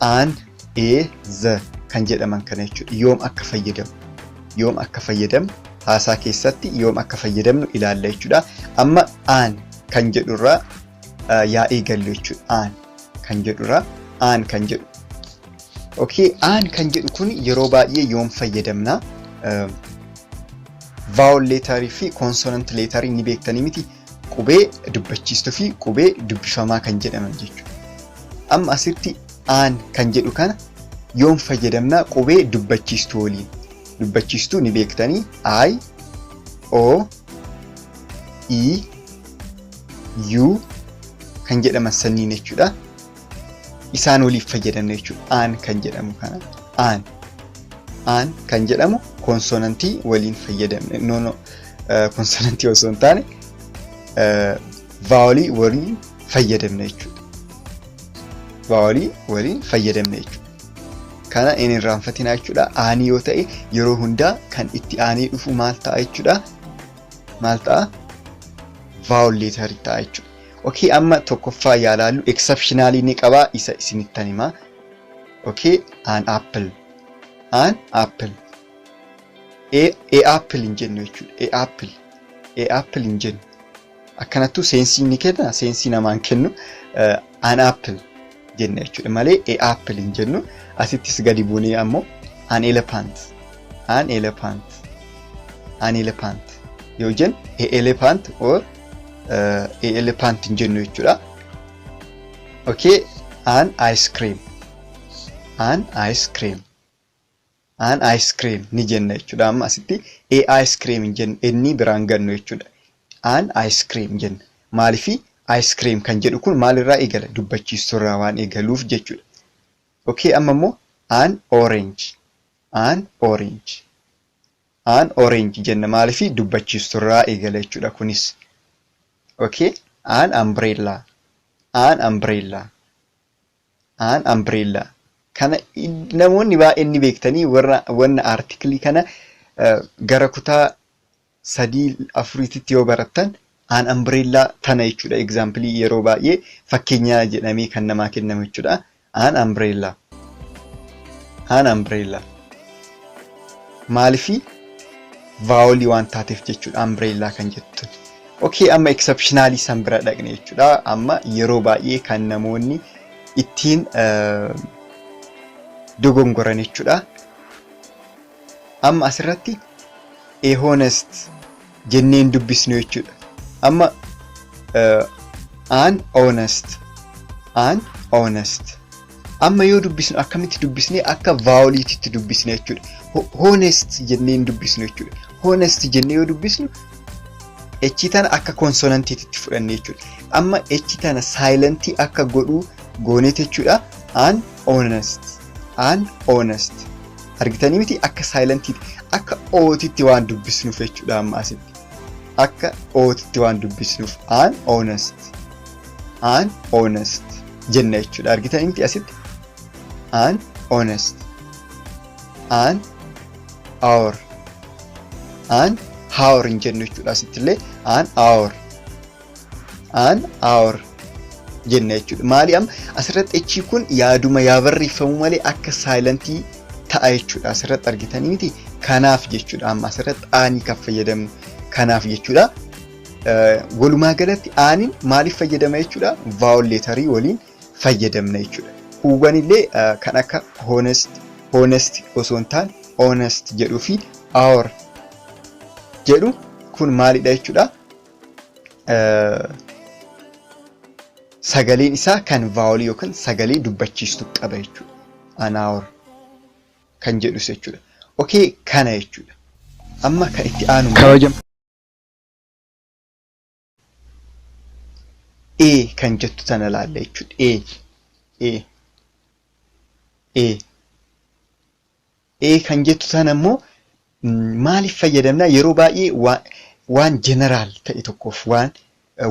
Aan, z kan jedhaman kana jechuudha. Yoom akka fayyadamu haasaa keessatti yoom akka fayyadamnu ilaalla jechuudha. Amma aan kan jedhurraa yaa eegallu jechuudha. Aan kan jedhu. Okay, aan kan jedhu kun yeroo baay'ee yoom fayyadamna? Vowel leetarii fi consonant leetarii ni beektanii miti? Qubee dubbachiistuu fi qubee dubbifamaa kan jedhaman jechuudha. Amma asitti aan kan jedhu kana yoom fayyadamna? Qubee dubbachiistuu waliin. Dubbachiistuu ni beektanii? I, O, E, U kan jedhaman sanniin jechuudha. Isaan waliif fayyadamna jechuudha. Aan kan jedhamu kana. Aan kan jedhamu konsonantii waliin fayyadamna. Konsonantii osoo hin taane vaawolii waliin fayyadamna jechuudha. Vaawolii waliin fayyadamna jechuudha. Kana hin irraanfatinaa jechuudha. Aanii yoo ta'e yeroo hundaa kan itti aanee dhufu maal ta'a jechuudha? Maal ta'a? Vaawol leetarii ta'a jechuudha. Okay, amma tokkoffaa yaalaallu exceptionally ni qabaa isa isinittan himaa. Okay, an apple. Apple hin jennu jechuudha. Apple hin jennu. Akkanattuu seensii ni kenna, seensii namaan kennu an apple jenna jechuudha malee apple hin jennu. Asittis gadi buunee ammoo an elephant yoo jennu elephant or elephant hin jennu jechuudha. Okay, an ice cream ni jenna jechuudha. Amma asitti ice cream hin jennu, inni biraan gannu jechuudha. An ice cream jenna. Maalifi ice cream kan jedhu kun maalirraa eegala? Dubbachiisturraa waan eegaluuf jechuudha. Okay, amma immoo an orange jenna. Maalifi dubbachiisturraa eegala jechuudha kunis. Okay, an umbrella. Kana namoonni baay'een ni beektanii warra artiklii kana gara kutaa 3-4tti yoo barattan an umbrella tana jechuudha. Example yeroo baay'ee fakkeenya jedhamee kan namaa kennamu jechuudha. An umbrella. Maalifi vaawolii waan taateef jechuudha umbrella kan jettu. Okay, amma exceptionally san bira dhaqne jechuudha. Amma yeroo baay'ee kan namoonni ittiin dogongoran jechuudha. Amma asirratti honest jenneen dubbisnu jechuudha. Amma an honest. Amma yoo dubbisnu akkamitti dubbisnee akka vaawoliititti dubbisne jechuudha. Honest jenneen dubbisnu jechuudha. Honest jennee yoo dubbisnu echi tana akka konsonantiitti fudhanne jechuudha. Amma echi tana saayilentii akka godhuu gooneet jechuudha. An honest. Argitanii miti akka saayilentiitti akka ootitti waan dubbisnuuf jechuudha. Amma asitti akka ootitti waan dubbisnuuf an honest jenna jechuudha. Argitanii miti asitti an honest. An hour hin jennu jechuudha. Asitti illee an hour jenna jechuudha. Maali amma asirratti echi kun yaaduma yaa barreeffamu malee akka saayilentii ta'a jechuudha. Asirratti argitanii miti kanaaf jechuudha. Amma asirratti aanii kan fayyadamnu kanaaf jechuudha. Walumaa galatti aaniin maaliif fayyadama jechuudha? Vowel leetarii waliin fayyadamna jechuudha. Uwwan illee kan akka honest osoo hin taane honest jedhuu fi our jedhu kun maalidha jechuudha? Sagaleen isaa kan vowel yookaan sagalee dubbachiistu qaba jechuudha. An our kan jedhu jechuudha. Okay, kana jechuudha. Amma kan itti aanu kabajam kan jettu tana laalla jechuudha. Kan jettu tana immoo maaliif fayyadamna? Yeroo baay'ee waan general ta'e tokkoof waan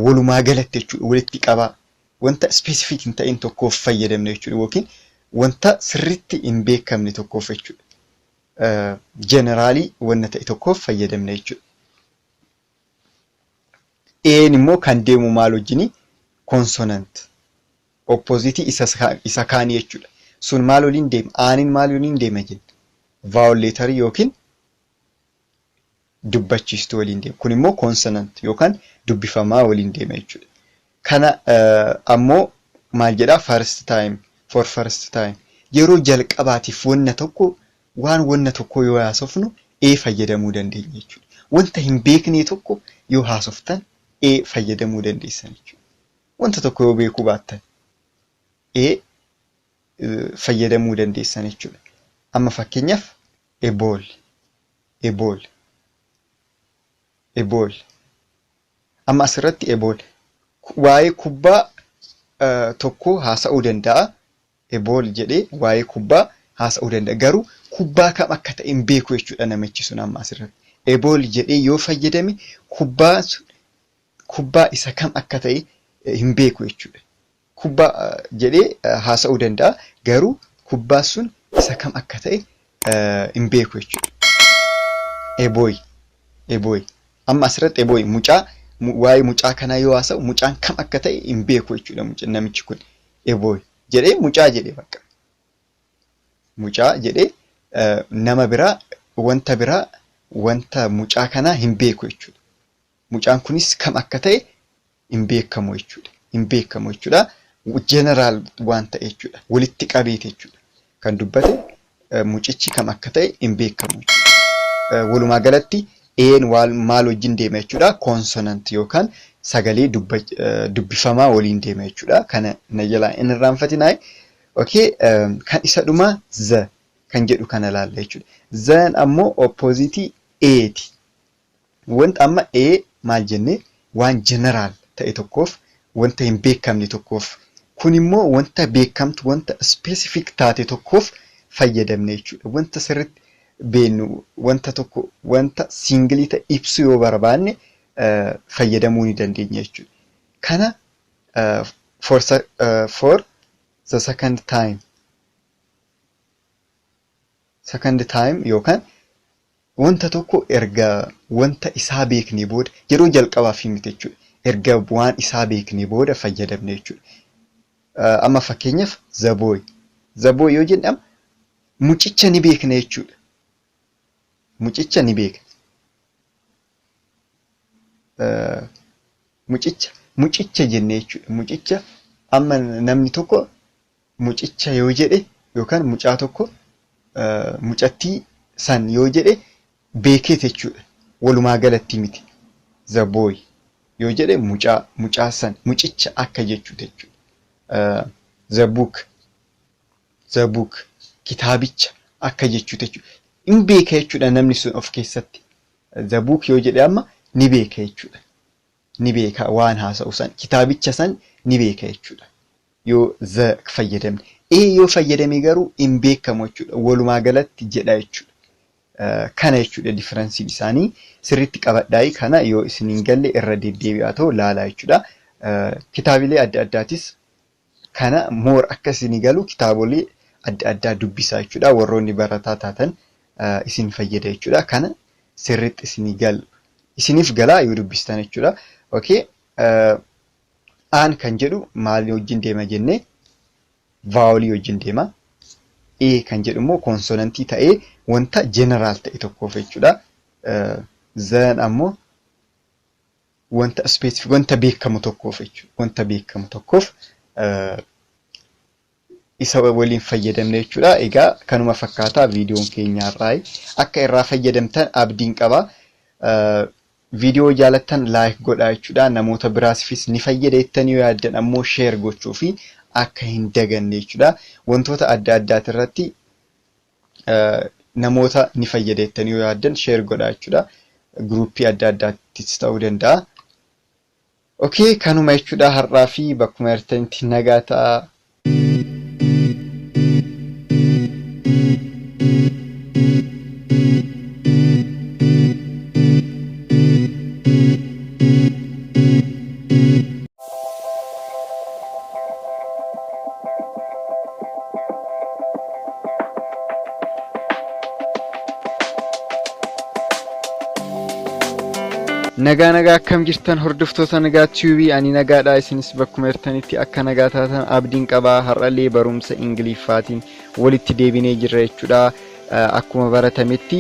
walumaa galatti jechuudha walitti qabaa wanta specific hin ta'in tokkoof fayyadamna jechuudha yookiin wanta sirriitti hin beekamne tokkoof jechuudha. Generaalii wanta ta'e tokkoof fayyadamna jechuudha. Immoo kan deemu maal wajjini? Consonant opposite isa kaanii jechuudha. Sun maal waliin deema? Aaniin maal waliin deema jenna? Vowel leetarii yookiin dubbachiistuu waliin deema. Kun immoo consonant yookaan dubbifamaa waliin deema jechuudha. Kana ammoo maal jedhaa? First time, for first time. Yeroo jalqabaatiif wanna tokko yoo haasofnu fayyadamuu dandeenya jechuudha. Wanta hin beekne tokko yoo haasoftan fayyadamuu dandeessan jechuudha. Wanta tokko yoo beekuu baattan fayyadamuu dandeessan jechuudha. Amma fakkeenyaaf ebool. Amma asirratti ebool waa'ee kubbaa tokko haasa'uu danda'a. Ebool jedhee waa'ee kubbaa haasa'uu danda'a. Garuu kubbaa kam akka ta'e hin beeku jechuudha namichi sun amma asirratti. Ebool jedhee yoo fayyadame kubbaa isa kam akka ta'e hin beeku jechuudha. Kubbaa jedhee haasa'uu danda'a. Garuu kubbaa sun isa kam akka ta'e hin beeku jechuudha. Ebooy. Amma asirratti ebooy waa'ee mucaa kanaa yoo haasa'u mucaan kam akka ta'e hin beeku jechuudha namichi kun. Ebooy jedhee mucaa jedhee bakka. Mucaa jedhee nama biraa wanta mucaa kanaa hin beeku jechuudha. Mucaan kunis kam akka ta'e hin beekamu jechuudha. General waan ta'e jechuudha. Walitti qabeete jechuudha. Kan dubbate mucichi kam akka ta'e hin beekamu jechuudha. Walumaa galatti maal wajjin deema jechuudha? Consonant yookaan sagalee dubbifamaa waliin deema jechuudha. Kana na jalaa hin irraanfatinaa. Okay, kan isa dhumaa z kan jedhu kana laalla jechuudha. Zan ammoo opposite ti. Wanta amma maal jenne waan general ta'e tokkoof wanta hin beekamne tokkoof kun immoo wanta beekamtu wanta specific taate tokkoof fayyadamne jechuudha. Wanta sirriitti beennu wanta tokko wanta singilii ta'e ibsu yoo barbaanne fayyadamuu ni dandeenya jechuudha. Kana for the second time yookaan wanta tokko erga wanta isaa beeknee booda yeroo jalqabaaf himte jechuudha. Erga waan isaa beeknee booda fayyadamne jechuudha. Amma fakkeenyaaf zabooy yoo jennu mucicha ni beekna jechuudha. Mucicha ni beekna. Mucicha jennee jechuudha. Mucicha amma namni tokko mucicha yoo jedhe yookaan mucaa tokko mucattii san yoo jedhe beekeet jechuudha. Walumaa galatti miti. Zabooy yoo jedhe mucaa san mucicha akka jechuudha jechuudha. Zabuuk kitaabicha akka jechuudha jechuudha. Hin beeka jechuudha namni sun of keessatti. Zabuuk yoo jedhe amma ni beeka jechuudha. Ni beeka waan haasa'u san kitaabicha san ni beeka jechuudha. Yoo fayyadamne. Yoo fayyadame garuu hin beekamu jechuudha. Walumaa galatti jedha jechuudha. Kana jechuudha differensiin isaanii sirriitti qabadhaa. Kana yoo isin hin galle irra deddeebi'aa ta'u laalaa jechuudha. Kitaabilee adda addaatis kana moor akka isin galu kitaabolee adda addaa dubbisaa jechuudha. Warroonni barataa taatan isin fayyada jechuudha. Kana sirriitti isiniif galaa yoo dubbistan jechuudha. Okay. Aan kan jedhu maal wajjin deema jennee vaawolii wajjin deema. A kan jedhu immoo konsonantii ta'ee wanta general ta'e tokkoof jechuudha. Zan ammoo wanta specific wanta beekamu tokkoof jechuudha. Wanta beekamu tokkoof isa waliin fayyadamne jechuudha. Egaa kanuma fakkaataa viidiyoon keenya irraa akka irraa fayyadamtan abdiin qaba. Viidiyoo jaalattan like godhaa jechuudha. Namoota biraafis ni fayyada jettanii yoo yaaddan ammoo share gochuu fi akka hin daganne jechuudha. Wantoota adda addaati irratti namoota ni fayyada jettanii yoo yaaddan share godhaa jechuudha. Gruupii adda addaattis ta'uu danda'a. Okay, kanuma jechuudha har'aa fi bakkuma jirtanitti nagaa ta'a. Nagaa akkam jirtan hordoftoota nagaa TV ani nagaadha isinis bakkuma jirtanitti akka nagaa taatan abdiin qaba. Har'allee barumsa ingliiffaatiin walitti deebinee jirra jechuudha. Akkuma baratametti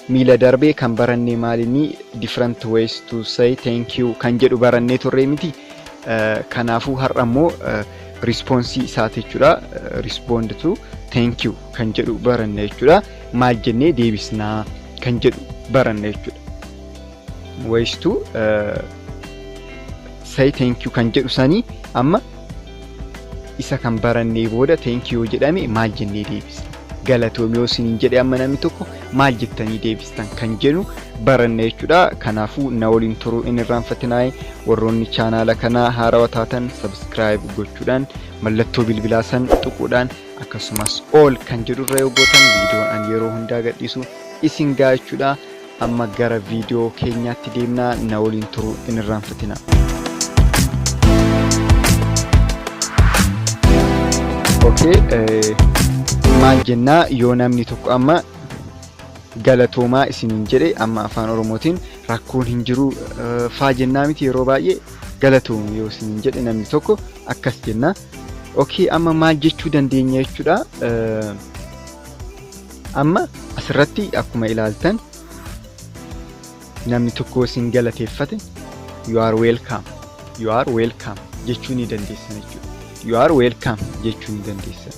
miila darbee kan barannee maalinni different ways to say thank you kan jedhu barannee turre miti. Kanaafuu har'a immoo response isaati jechuudha. Respond to thank you kan jedhu baranne jechuudha. Maal jennee deebisnaa kan jedhu baranne jechuudha. Ways to say thank you kan jedhu sanii amma isa kan barannee booda thank you jedhame maal jennee deebisna. Galatoomii isiniin jedhe amma namni tokko maal jettanii deebistan kan jedhu baranne jechuudha. Kanaafuu na waliin turuu hin irraanfatinaa. Warroonni chaanaala kanaa haarawaa taatan subscribe gochuudhaan mallattoo bilbilaa san tuquudhaan akkasumas all kan jedhu irra yoo gootan viidiyoon ani yeroo hundaa gadhiisu isin ga'a jechuudha. Amma gara viidiyoo keenyaatti deemnaa na waliin turuu hin irraanfatinaa. Okay, maal jennaa yoo namni tokko amma galatoomaa isiniin jedhe amma afaan oromootiin rakkoon hin jiru faa jennaa miti yeroo baay'ee galatoomu yoo isiniin jedhe namni tokko akkas jennaa. Okay, amma maal jechuu dandeenya jechuudha. Amma asirratti akkuma ilaaltan namni tokko isin galateeffate you are welcome jechuu ni dandeessan jechuudha. You are welcome jechuu ni dandeessan.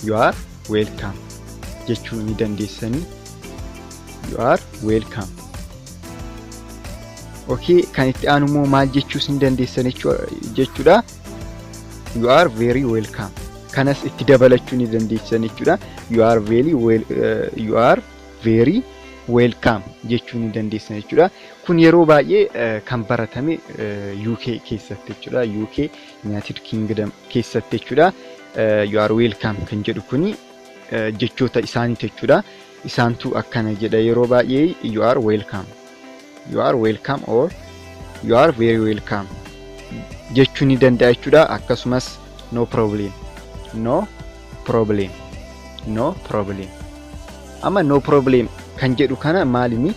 You are welcome jechuu ni dandeessanii. You are welcome. Okay, kan itti aanu immoo maal jechuu ni dandeessan jechuudha. You are very welcome. Kanas itti dabalachuu ni dandeessan jechuudha. You are very welcome jechuu ni dandeessan jechuudha. Kun yeroo baay'ee kan baratame UK keessatti jechuudha. UK United Kingdom keessatti jechuudha. You are welcome kan jedhu kuni jechoota isaaniiti jechuudha. Isaantu akkana jedha yeroo baay'ee you are welcome. You are welcome or you are very welcome jechuu ni danda'a jechuudha. Akkasumas no problem. No problem. No problem. Amma no problem kan jedhu kana maalini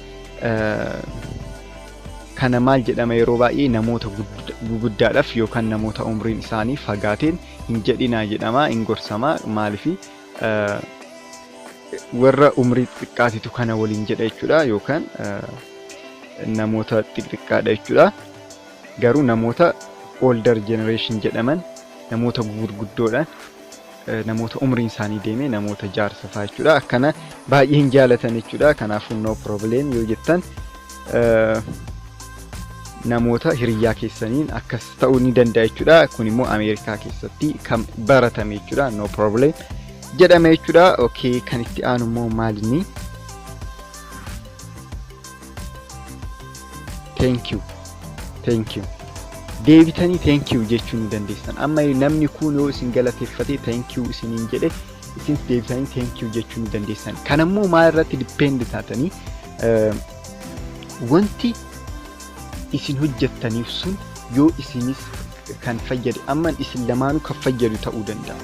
kana maal jedhama yeroo baay'ee namoota guguddaadhaaf yookaan namoota umriin isaanii fagaateen hin jedhinaa jedhama. Hin gorsamaa maalifi warra umrii xiqqaatitu kana waliin jedha jechuudha yookaan namoota xixiqqaadha jechuudha. Garuu namoota older generation jedhaman namoota gurguddoodhaan namoota umriin isaanii deeme namoota jaarsa fa'aa jechuudha. Akkana baay'ee hin jaalatan jechuudha. Kanaafuu no problem yoo jettan namoota hiriyaa keessaniin akkas ta'uu ni danda'a jechuudha. Kun immoo Ameerikaa keessatti kan baratame jechuudha. No problem jedhame jechuudha. Okay, kan itti aanu immoo maalinni thank you deebitanii thank you jechuu ni dandeessan. Amma namni kun yoo isin galateeffate thank you isiniin jedhe isin deebitanii thank you jechuu ni dandeessan. Kanammoo maal irratti depend taatanii wanti isin hojjettaniif sun yoo isinis kan fayyade amma isin lamaanuu kan fayyadu ta'uu danda'a.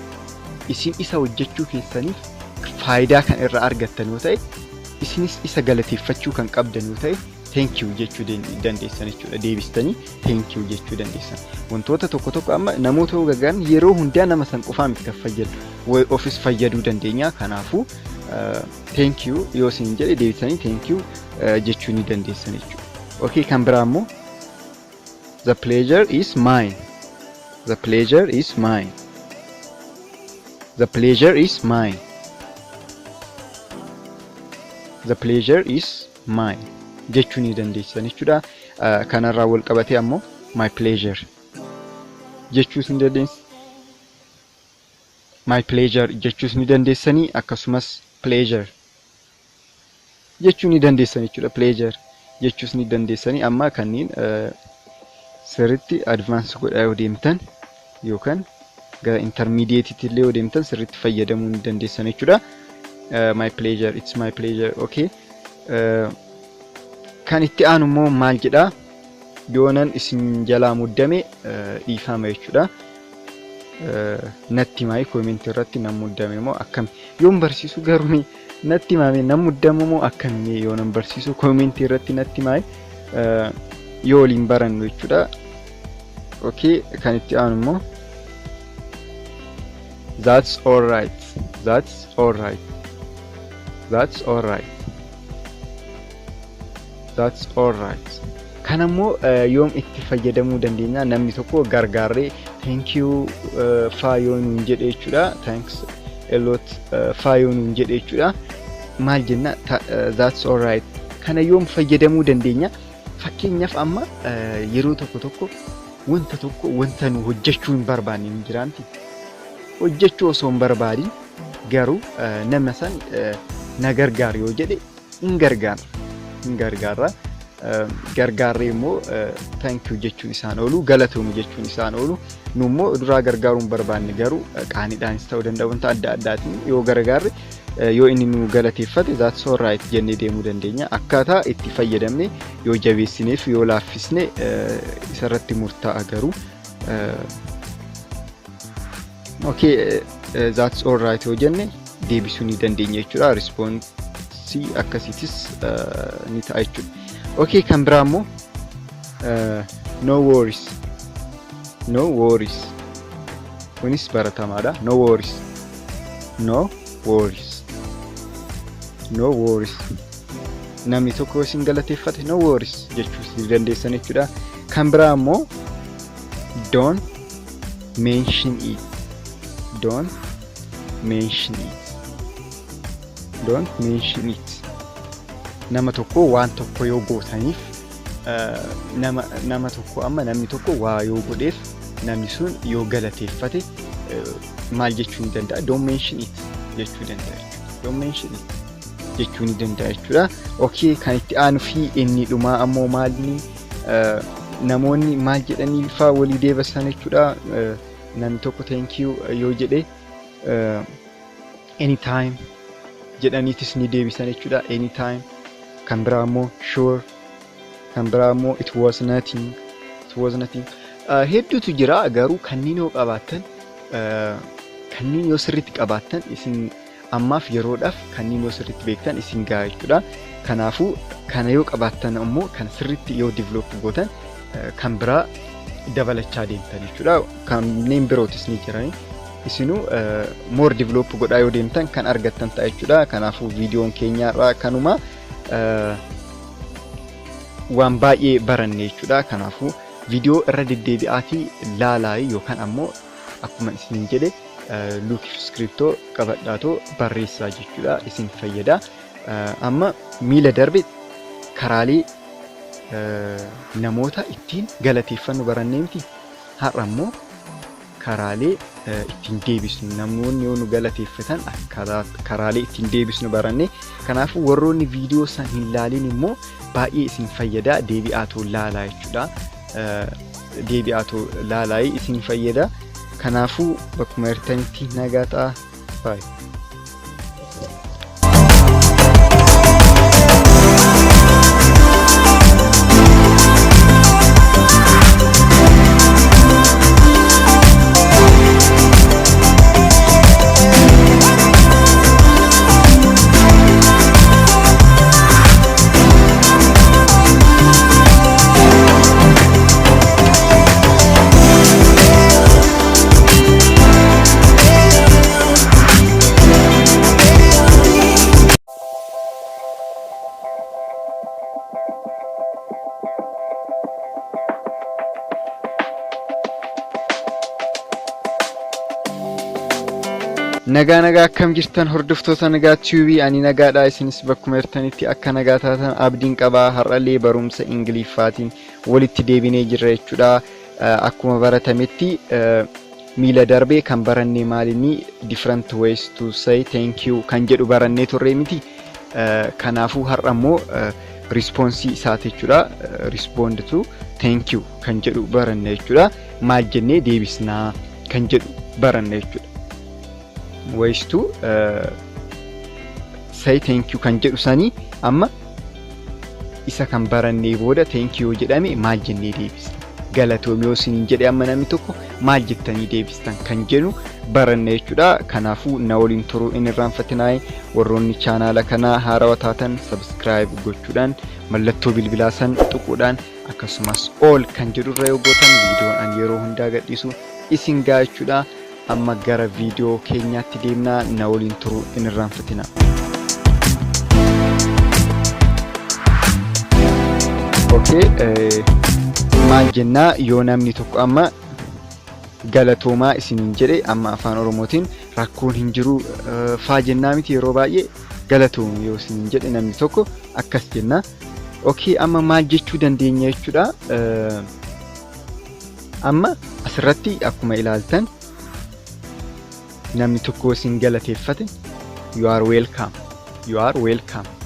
Isin isa hojjechuu keessaniif faayidaa kan irraa argattan yoo ta'e isinis isa galateeffachuu kan qabdan yoo ta'e thank you jechuu dandeessan jechuudha. Deebistanii thank you jechuu dandeessan. Wantoota tokko tokko amma namoota gaggaan yeroo hundaa nama san qofaa miti kan fayyadu. ofis fayyaduu dandeenya. Kanaafuu thank you yoo isin jedhe deebisanii thank you jechuu ni dandeessan jechuudha. Okay, kan biraa immoo the pleasure is mine. The pleasure is mine. The pleasure is mine. The pleasure is mine jechuu ni dandeessan jechuudha. Kanarraa wal qabatee ammoo my pleasure jechuus ni dandeessan. My pleasure jechuus ni dandeessanii akkasumas pleasure jechuu ni dandeessan jechuudha. Pleasure jechuus ni dandeessanii amma kanneen sirriitti advance godhaa yoo deemtan yookaan gara intermediate illee yoo deemtan sirriitti fayyadamuu ni dandeessan jechuudha. My pleasure, it's my pleasure. Okay. Kan itti aanu immoo maal jedhaa? Yoonan isin jalaa muddame dhiifama jechuudha. Natti maay comment irratti nan muddame moo akkam yoon barsiisu garuu natti maame nan muddame moo akkam yoonan barsiisu comment irratti natti maay yoo waliin barannu jechuudha. Okay, kan itti aanu immoo that's all right. That's all right. That's all right. That's all right. Kanammoo yoom itti fayyadamuu dandeenya? Namni tokko gargaaree thank you faa yoo nuun jedhe jechuudha. Thanks a lot faa yoo nuun jedhe jechuudha. Maal jenna? That's all right. Kana yoom fayyadamuu dandeenya? Fakkeenyaaf amma yeroo tokko wanta nu hojjechuu hin barbaanne hin jiraanti. Hojjechuu osoo hin barbaadin garuu nama san na gargaar yoo jedhe hin gargaarra. Gargaarree immoo thank you jechuun isaan oolu, galatoomuu jechuun isaan oolu. Nu immoo duraa gargaaruun barbaanne garuu qaaniidhaanis ta'uu danda'a wanta adda addaatiin yoo gargaarre yoo inni nu galateeffate that's all right jennee deemuu dandeenya. Akkaataa itti fayyadamne yoo jabeessineef yoo laaffisne isarratti murtaa'a garuu. Okay, that's all right yoo jenne deebisuu ni dandeenya jechuudha. Response akkasiitis ni ta'a jechuudha. Okay, kan biraa immoo no worries. No worries. Kunis baratamaadha. No worries. No worries. No worries. Namni tokko isin galateeffate no worries jechuus ni dandeessan jechuudha. Kan biraa immoo don't mention it. Don't mention it. Don't mention it. Nama tokko waan tokko yoo gootaniif nama tokko amma namni tokko waa yoo godheef namni sun yoo galateeffate maal jechuu ni danda'a? Don't mention it jechuu danda'a. Don't mention it jechuu ni danda'a jechuudha. Okay, kan itti aanu fi inni dhumaa ammoo maalni namoonni maal jedhanii faa walii deebisan jechuudha. Namni tokko thank you yoo jedhe anytime jedhaniitis ni deebisan jechuudha. Anytime. Kan biraa immoo sure. Kan biraa immoo it was nothing. It was nothing. Hedduutu jira garuu kanneen yoo qabaattan kanneen yoo sirriitti qabaattan isin ammaaf yeroodhaaf kanneen yoo sirriitti beektan isin gahaa jechuudha. Kanaafuu kana yoo qabaattan immoo kan sirriitti yoo develop gootan kan biraa dabalachaa deemtan jechuudha. Kanneen birootis ni jirani. Isinuu more develop godhaa yoo deemtan kan argattan ta'a jechuudha. Kanaafuu viidiyoon keenyaarraa kanuma waan baay'ee baranne jechuudha. Kanaafuu viidiyoo irra deddeebi'aatii laalaa yookaan ammoo akkuma isin jedhe luuk scriptoo qabadhaatoo barreessaa jechuudha. Isin fayyada. Amma miila darbe karaalee namoota ittiin galateeffannu barannee miti. Har'a immoo karaalee ittiin deebisnu namoonni yoo nu galateeffatan karaalee ittiin deebisnu baranne. Kanaafuu warroonni viidiyoo san hin laalin immoo baay'ee isin fayyada. Deebi'aatoo laalaa jechuudha. Deebi'aatoo laalaa isin fayyada. Kanaafuu bakkuma hirtanitti nagaa ta'a. Bye. Nagaa akkam jirtan hordoftoota nagaa TV ani nagaadha isinis bakkuma jirtanitti akka nagaa taatan abdiin qabaa har'allee barumsa ingiliffaatiin walitti deebinee jirra jechuudha akkuma baratametti miila darbee kan barannee maalinni different ways to say thank you kan jedhu barannee turre miti kanaafuu har'a immoo response isaati jechuudha respond to thank you kan jedhu baranne jechuudha maal jennee deebisnaa kan jedhu baranne jechuudha ways to say thank you kan jedhu sanii amma isa kan barannee booda thank you jedhame maal jennee deebisna galatoomii yoo isin jedhe amma namni tokko maal jettanii deebistan kan jedhu baranne jechuudha kanaafuu na waliin turuu inni irraanfatinaa warroonni chaanaala kanaa haarawaa taatan subscribe gochuudhaan mallattoo bilbilaa san tuquudhaan akkasumas all kan jedhu irra yoo gootan viidiyoon an yeroo hundaa gadhiisu isin ga'a jechuudha amma gara viidiyoo keenyaatti deemnaa na waliin turuu inni irraanfatinaa. Maal jennaa yoo namni tokko amma galatoomaa isiniin jedhe amma afaan oromootiin rakkoon hin jiru faa jennaa miti yeroo baay'ee galatoomu yoo isiniin jedhe namni tokko akkas jennaa. Amma maal jechuu dandeenya jechuudha. Amma asirratti akkuma ilaaltan namni tokko isin galateeffate you are welcome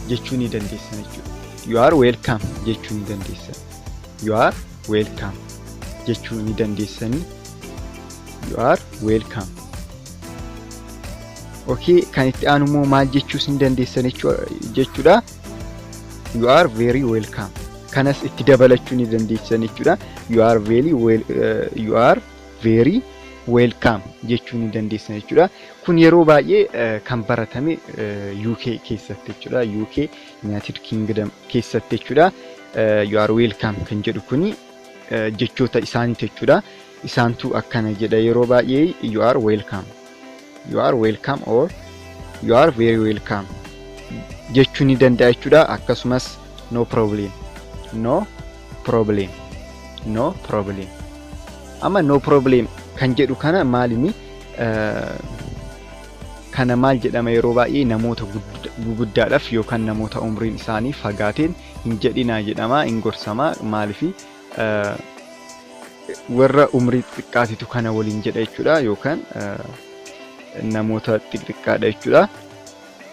jechuu ni dandeessan jechuudha. You are welcome jechuu ni dandeessan. You are welcome jechuu ni dandeessani. You are welcome. Kan itti aanu immoo maal jechuu ni dandeessan jechuudha. You are very welcome. Kanas itti dabalachuu ni dandeessan jechuudha. You are very welcome jechuu ni dandeessan jechuudha. Kun yeroo baay'ee kan baratame UK keessatti jechuudha. UK United Kingdom keessatti jechuudha. You are welcome kan jedhu kuni jechoota isaaniiti jechuudha. Isaantu akkana jedha yeroo baay'ee you are welcome. You are welcome or you are very welcome jechuu ni danda'a jechuudha. Akkasumas no problem. Amma no problem kan jedhu kana maalini kana maal jedhama yeroo baay'ee namoota guguddaadhaaf yookaan namoota umriin isaanii fagaateen hin jedhinaa jedhama hin gorsamaa maalifi warra umrii xiqqaatitu kana waliin jedha jechuudha yookaan namoota xixiqqaadha jechuudha.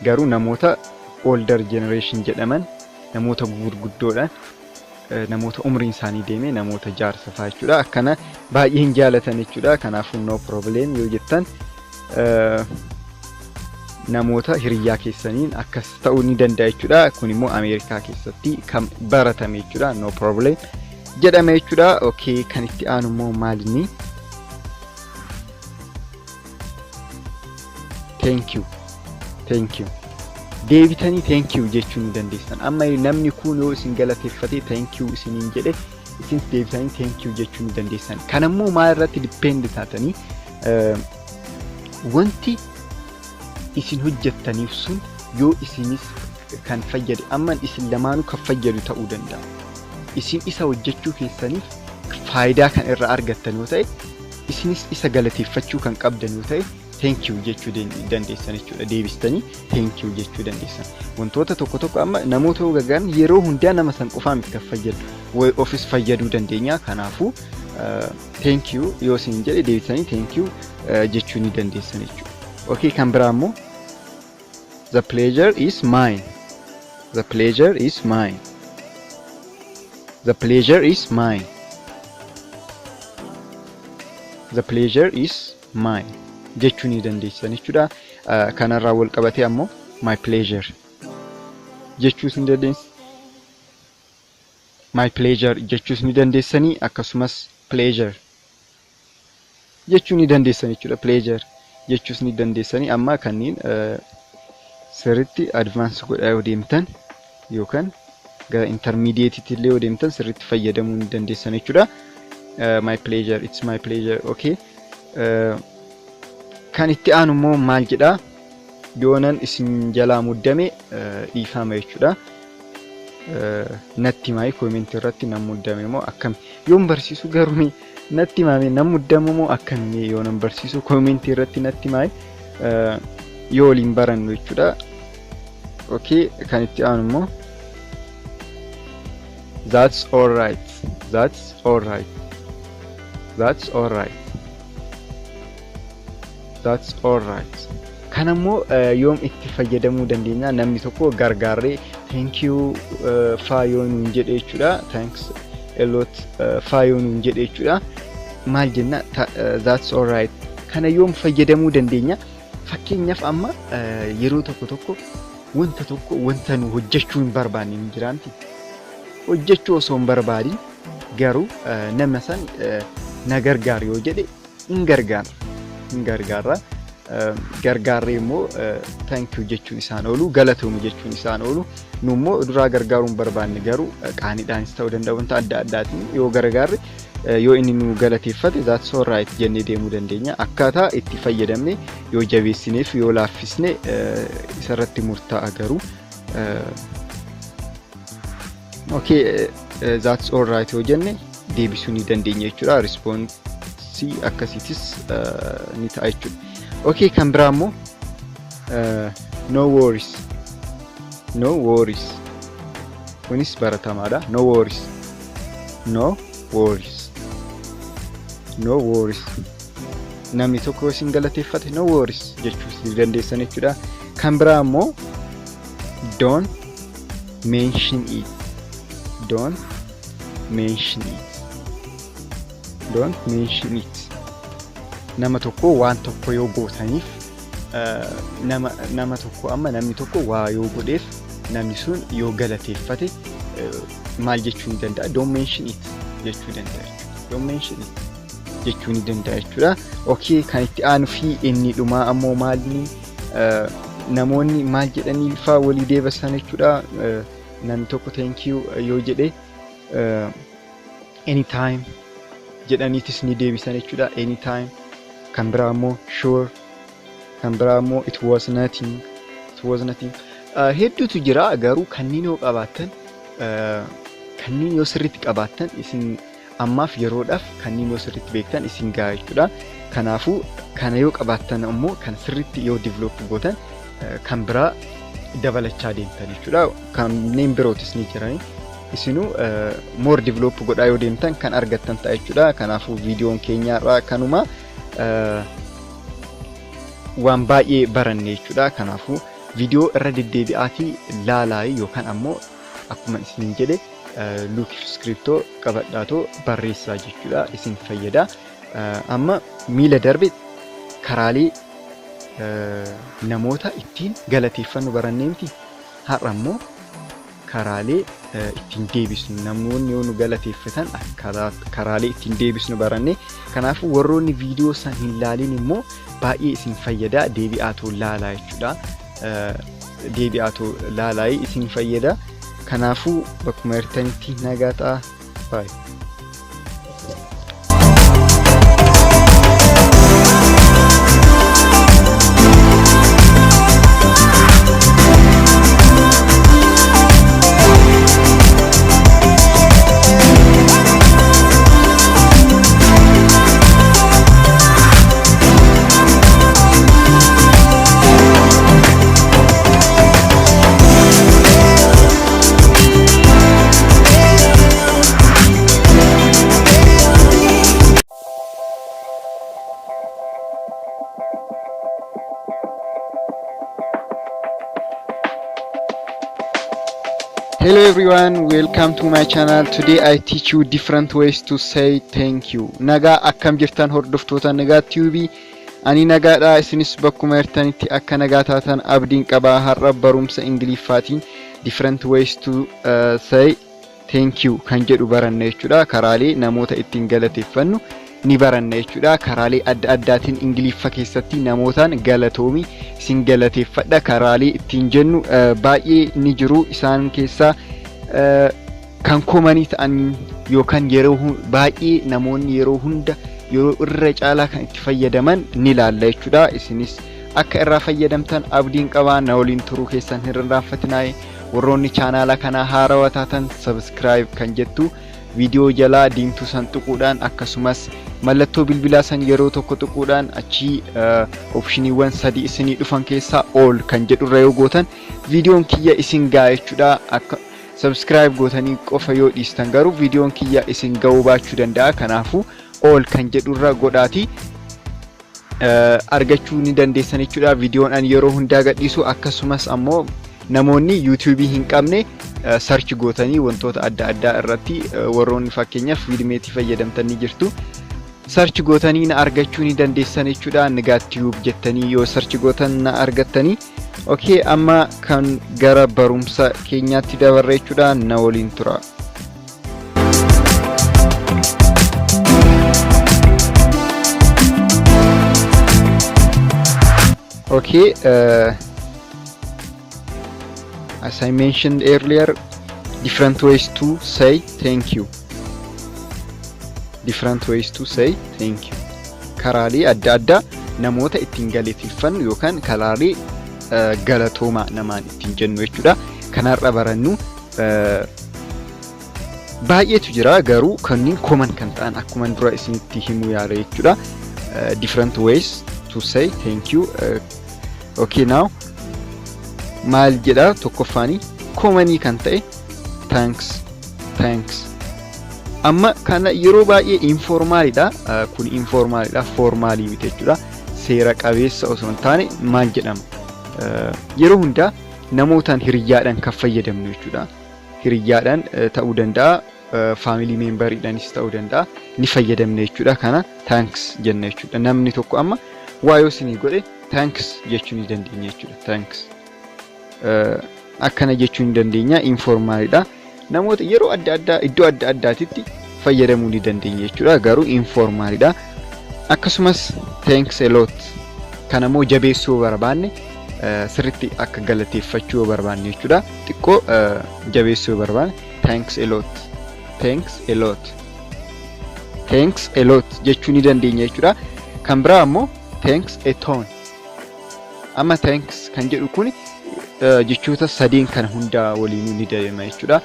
Garuu namoota older generation jedhaman namoota gurguddoodha namoota umriin isaanii deeme namoota jaarsa fa'aa jechuudha akkana baay'ee hin jaalatan jechuudha. Kanaafuu no problem yoo jettan namoota hiriyaa keessaniin akkas ta'uu ni danda'a jechuudha. Kun immoo Ameerikaa keessatti kan baratame jechuudha. No problem jedhame jechuudha. Kan itti aanu immoo maalinni thank you deebitanii thank you jechuu ni dandeessan. Amma namni kun yoo isin galateeffate thank you isiniin jedhe isin deebitanii thank you jechuu ni dandeessan. Kana immoo maal irratti depend taatanii wanti isin hojjettaniif sun yoo isinis kan fayyade amma isin lamaanuu kan fayyadu ta'uu danda'a. Isin isa hojjechuu keessaniif faayidaa kan irraa argattan yoo ta'e isinis isa galateeffachuu kan qabdan yoo ta'e thank you jechuu dandeessan jechuudha. Deebistanii thank you jechuu dandeessan. Wantoota tokko amma namoota gagaan yeroo hundaa nama san qofaa miti kan fayyadu ofis fayyaduu dandeenya. Kanaafuu thank you yoo isin jedhe deebisanii thank you jechuu ni dandeessan jechuudha. Kan biraa immoo the pleasure is mine. The pleasure is mine. The pleasure is mine. The pleasure is mine jechuu ni dandeessan jechuudha. Kanarraa wal qabatee ammoo my pleasure jechuus ni dandeessan. My pleasure jechuus ni dandeessanii akkasumas pleasure jechuu ni dandeessan jechuudha. Pleasure jechuus ni dandeessanii amma kanneen sirriitti advance godhaa yoo deemtan yookaan gara intermediate illee yoo deemtan sirriitti fayyadamuu ni dandeessan jechuudha. My pleasure, it's my pleasure. Kan itti aanu immoo maal jedhaa yoonan isin jalaa muddame dhiifama jechuudha. Natti maay comment irratti nan muddame moo akkam yoon barsiisu garuu natti maame nan muddamu moo akkam yoonan barsiisu comment irratti natti maay yoo waliin barannu jechuudha. Okay, kan itti aanu immoo that's all right. That's all right. That's all right. That's all right. Kana immoo yoom itti fayyadamuu dandeenya? Namni tokko gargaaree thank you faayoo nuun jedhe jechuudha. Thanks a lot faayoo nuun jedhe jechuudha. Maal jenna? That's all right. Kana yoom fayyadamuu dandeenya? Fakkeenyaaf amma yeroo tokko wanta nu hojjechuu hin barbaanne ni jiraanti. Hojjechuu osoo hin barbaadin garuu nama san na gargaar yoo jedhe hin gargaarra. Gargaarree immoo thank you jechuun isaan oolu, galatoomu jechuun isaan oolu. Nu immoo duraa gargaaruu hin barbaanne garuu qaaniidhaanis ta'uu danda'a wanta adda addaatiin yoo gargaarre yoo inni nu galateeffate that's all right jennee deemuu dandeenya. Akkaataa itti fayyadamne yoo jabeessineef yoo laaffisne isarratti murtaa'a garuu. Okay, that's all right yoo jenne deebisuu ni dandeenya jechuudha. Respoonsii akkasiitis ni ta'a jechuudha. Okay, kan biraa immoo no worries. No worries. Kunis baratamaadha. No worries. No worries. No worries. Namni tokko isin galateeffate no worries jechuu dandeessan jechuudha. Kan biraa immoo don't mention it. Don't mention it. Don't mention it. Nama tokko waan tokko yoo gootaniif nama tokko amma namni tokko waa yoo godheef namni sun yoo galateeffate maal jechuu ni danda'a? Don't mention it jechuu danda'a. Don't mention it jechuu ni danda'a jechuudha. Okay, kan itti aanu fi inni dhumaa ammoo maalni namoonni maal jedhanii faa walii deebisan jechuudha. Namni tokko thank you yoo jedhe anytime jedhaniitis ni deebisan jechuudha. Anytime. Kan biraa immoo sure. Kan biraa immoo it was nothing. It was nothing. Hedduutu jira garuu kanneen yoo qabaattan kanneen yoo sirriitti qabaattan isin ammaaf yeroodhaaf kanneen yoo sirriitti beektan isin gahaa jechuudha. Kanaafuu kana yoo qabaattan immoo kan sirriitti yoo develop gootan kan biraa dabalachaa deemtan jechuudha. Kanneen birootis ni jirani. Isinuu more develop godhaa yoo deemtan kan argattan ta'a jechuudha. Kanaafuu viidiyoon keenyaarraa kanuma waan baay'ee baranne jechuudha. Kanaafuu viidiyoo irra deddeebi'aatii laalaa yookaan ammoo akkuma isin jedhe luuk iskiriptoo qabadhaatoo barreessaa jechuudha. Isin fayyada. Amma miila darbe karaalee namoota ittiin galateeffannu baranneemti. Har'a immoo karaalee ittiin deebisnu namoonni yoo nu galateeffatan karaalee ittiin deebisnu baranne. Kanaafuu warroonni viidiyoo san hin laalin immoo baay'ee isin fayyada. Deebi'aatoo laalaa jechuudha. Deebi'aatoo laalaa isin fayyada. Kanaafuu bakkuma jirtanitti nagaa ta'a. Bye. Hello everyone, welcome to my channel. Today I teach you different ways to say thank you. Nagaa akkam jirtan hordoftoota Nagaa TV. Ani nagaadha, isinis bakkuma jirtanitti akka nagaa taatan abdiin qaba. Har'a barumsa Ingiliffaatiin different ways to say thank you kan jedhu baranna jechuudha. Karaalee namoota ittiin galateeffannu ni baranna jechuudha. Karaalee adda addaatiin Ingiliffa keessatti namootaan galatoomi isin galateeffadha karaalee ittiin jennu baay'ee ni jiru. Isaan keessaa kan komanii ta'an yookaan yeroo baay'ee namoonni yeroo hunda yeroo irra caalaa kan itti fayyadaman ni laalla jechuudha. Isinis akka irraa fayyadamtan abdiin qaba. Na waliin turuu keessan hin irraanfatinaa. Warroonni chaanaala kana haarawaa taatan subscribe kan jettu viidiyoo jalaa diimtuu san tuquudhaan akkasumas mallattoo bilbilaa san yeroo tokko tuquudhaan achii opshiniiwwan sadii isinii dhufan keessaa all kan jedhurra yoo gootan viidiyoon kiyya isin ga'a jechuudha. Akka subscribe gootanii qofa yoo dhiistan garuu viidiyoon kiyya isin ga'uu baachuu danda'a. Kanaafuu all kan jedhurra godhaatii argachuu ni dandeessan jechuudha. Viidiyoon ani yeroo hundaa gadhiisu akkasumas ammoo namoonni YouTube hin qabne search gootanii wantoota adda addaa irratti warroonni fakkeenyaaf fiilmeetii fayyadamtanii jirtu. Search gootanii na argachuu ni dandeessan jechuudha. Negaatiyuub jettanii yoo search gootan na argattanii. Okay, amma kan gara barumsa keenyaatti dabarre jechuudha. Na waliin tura. Okay, as I mentioned earlier, different ways to say thank you. Different ways to say thank you. Karaalee adda addaa namoota ittiin galateeffannu yookaan karaalee galatooma namaan ittiin jennu jechuudha. Kanarra barannu baay'eetu jira garuu kanneen common kan ta'an akkuma dura isinitti himuu yaala jechuudha. Different ways to say thank you. Okay, now maal jedha tokkoffaanii common kan ta'e thanks. Amma kana yeroo baay'ee informalidha. Kun informalidha, formalii miti jechuudha. Seera qabeessa osoo hin taane maal jedhama? Yeroo hundaa namootaan hiriyyaadhaan kan fayyadamnu jechuudha. Hiriyyaadhaan ta'uu danda'a, family member'idhaanis ta'uu danda'a, ni fayyadamne jechuudha. Kana thanks jenna jechuudha. Namni tokko amma waa yoo isinii godhe thanks jechuu ni dandeenya jechuudha. Thanks akkana jechuu ni dandeenya. Informalidha. Namoota yeroo adda addaa iddoo adda addaatitti fayyadamuu ni dandeenya jechuudha. Garuu informalidha. Akkasumas thanks a lot kana immoo jabeessuu barbaanne sirriitti akka galateeffachuu barbaanne jechuudha. Xiqqoo jabeessuu barbaanne thanks a lot. Thanks a lot. Thanks a lot jechuu ni dandeenya jechuudha. Kan biraa immoo thanks a ton. Amma thanks kan jedhu kun jechoota sadeen kana hundaa waliin ni deema jechuudha.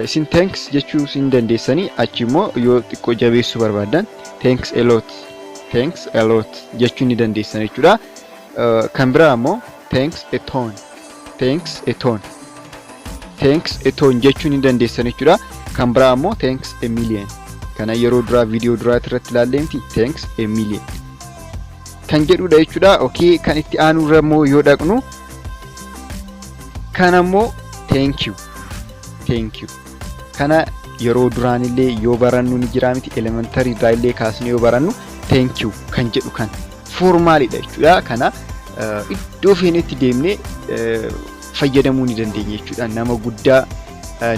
Isin thanks jechuu isin dandeessanii achi immoo yoo xiqqoo jabeessuu barbaadan thanks a lot. Thanks a lot jechuu ni dandeessan jechuudha. Kan biraa immoo thanks a ton. Thanks a ton. Thanks a ton jechuu ni dandeessan jechuudha. Kan biraa immoo thanks a million. Kana yeroo duraa viidiyoo duraatti irratti ilaalleemti thanks a million kan jedhudha jechuudha. Okay, kan itti aanurra immoo yoo dhaqnu kana immoo thank you. Thank you. Kana yeroo duraanillee yoo barannu ni jira miti, elementary irraa illee kaasnee yoo barannu thank you kan jedhu kan formalidha jechuudha. Kana iddoo feenetti deemnee fayyadamuu ni dandeenya jechuudha. Nama guddaa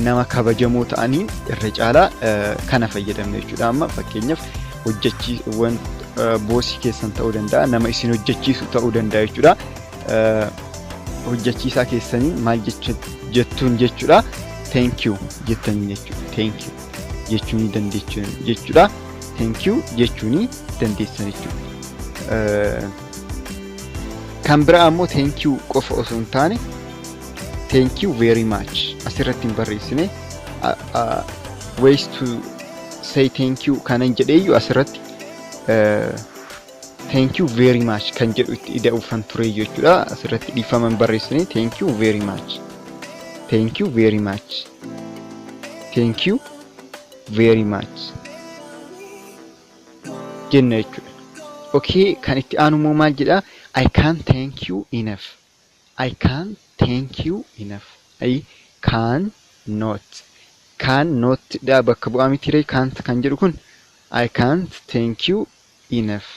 nama kabajamoo ta'aniin irra caalaa kana fayyadamne jechuudha. Amma fakkeenyaaf hojjechiiwwan boosii keessan ta'uu danda'a, nama isin hojjechiisu ta'uu danda'a jechuudha. Hojjechiisaa keessanii maal jettuun jechuudha. Thank you jettanii jechuudha. Thank you jechuu ni dandeessu jechuudha. Thank you jechuu ni dandeessan jechuudha. Kan biraa ammoo thank you qofa osoo hin taane thank you very much asirratti hin barreessine ways to say thank you kanan jedheeyyu asirratti thank you very much kan jedhu itti ida'uufan ture jechuudha. Asirratti dhiifaman barreessine thank you very much. Thank you very much. Thank you very much jenna jechuudha. Okay, kan itti aanu immoo maal jedha? I can't thank you enough. I can't thank you enough. I can not dha bakka bu'aa miti ree. Can't kan jedhu kun I can't thank you enough.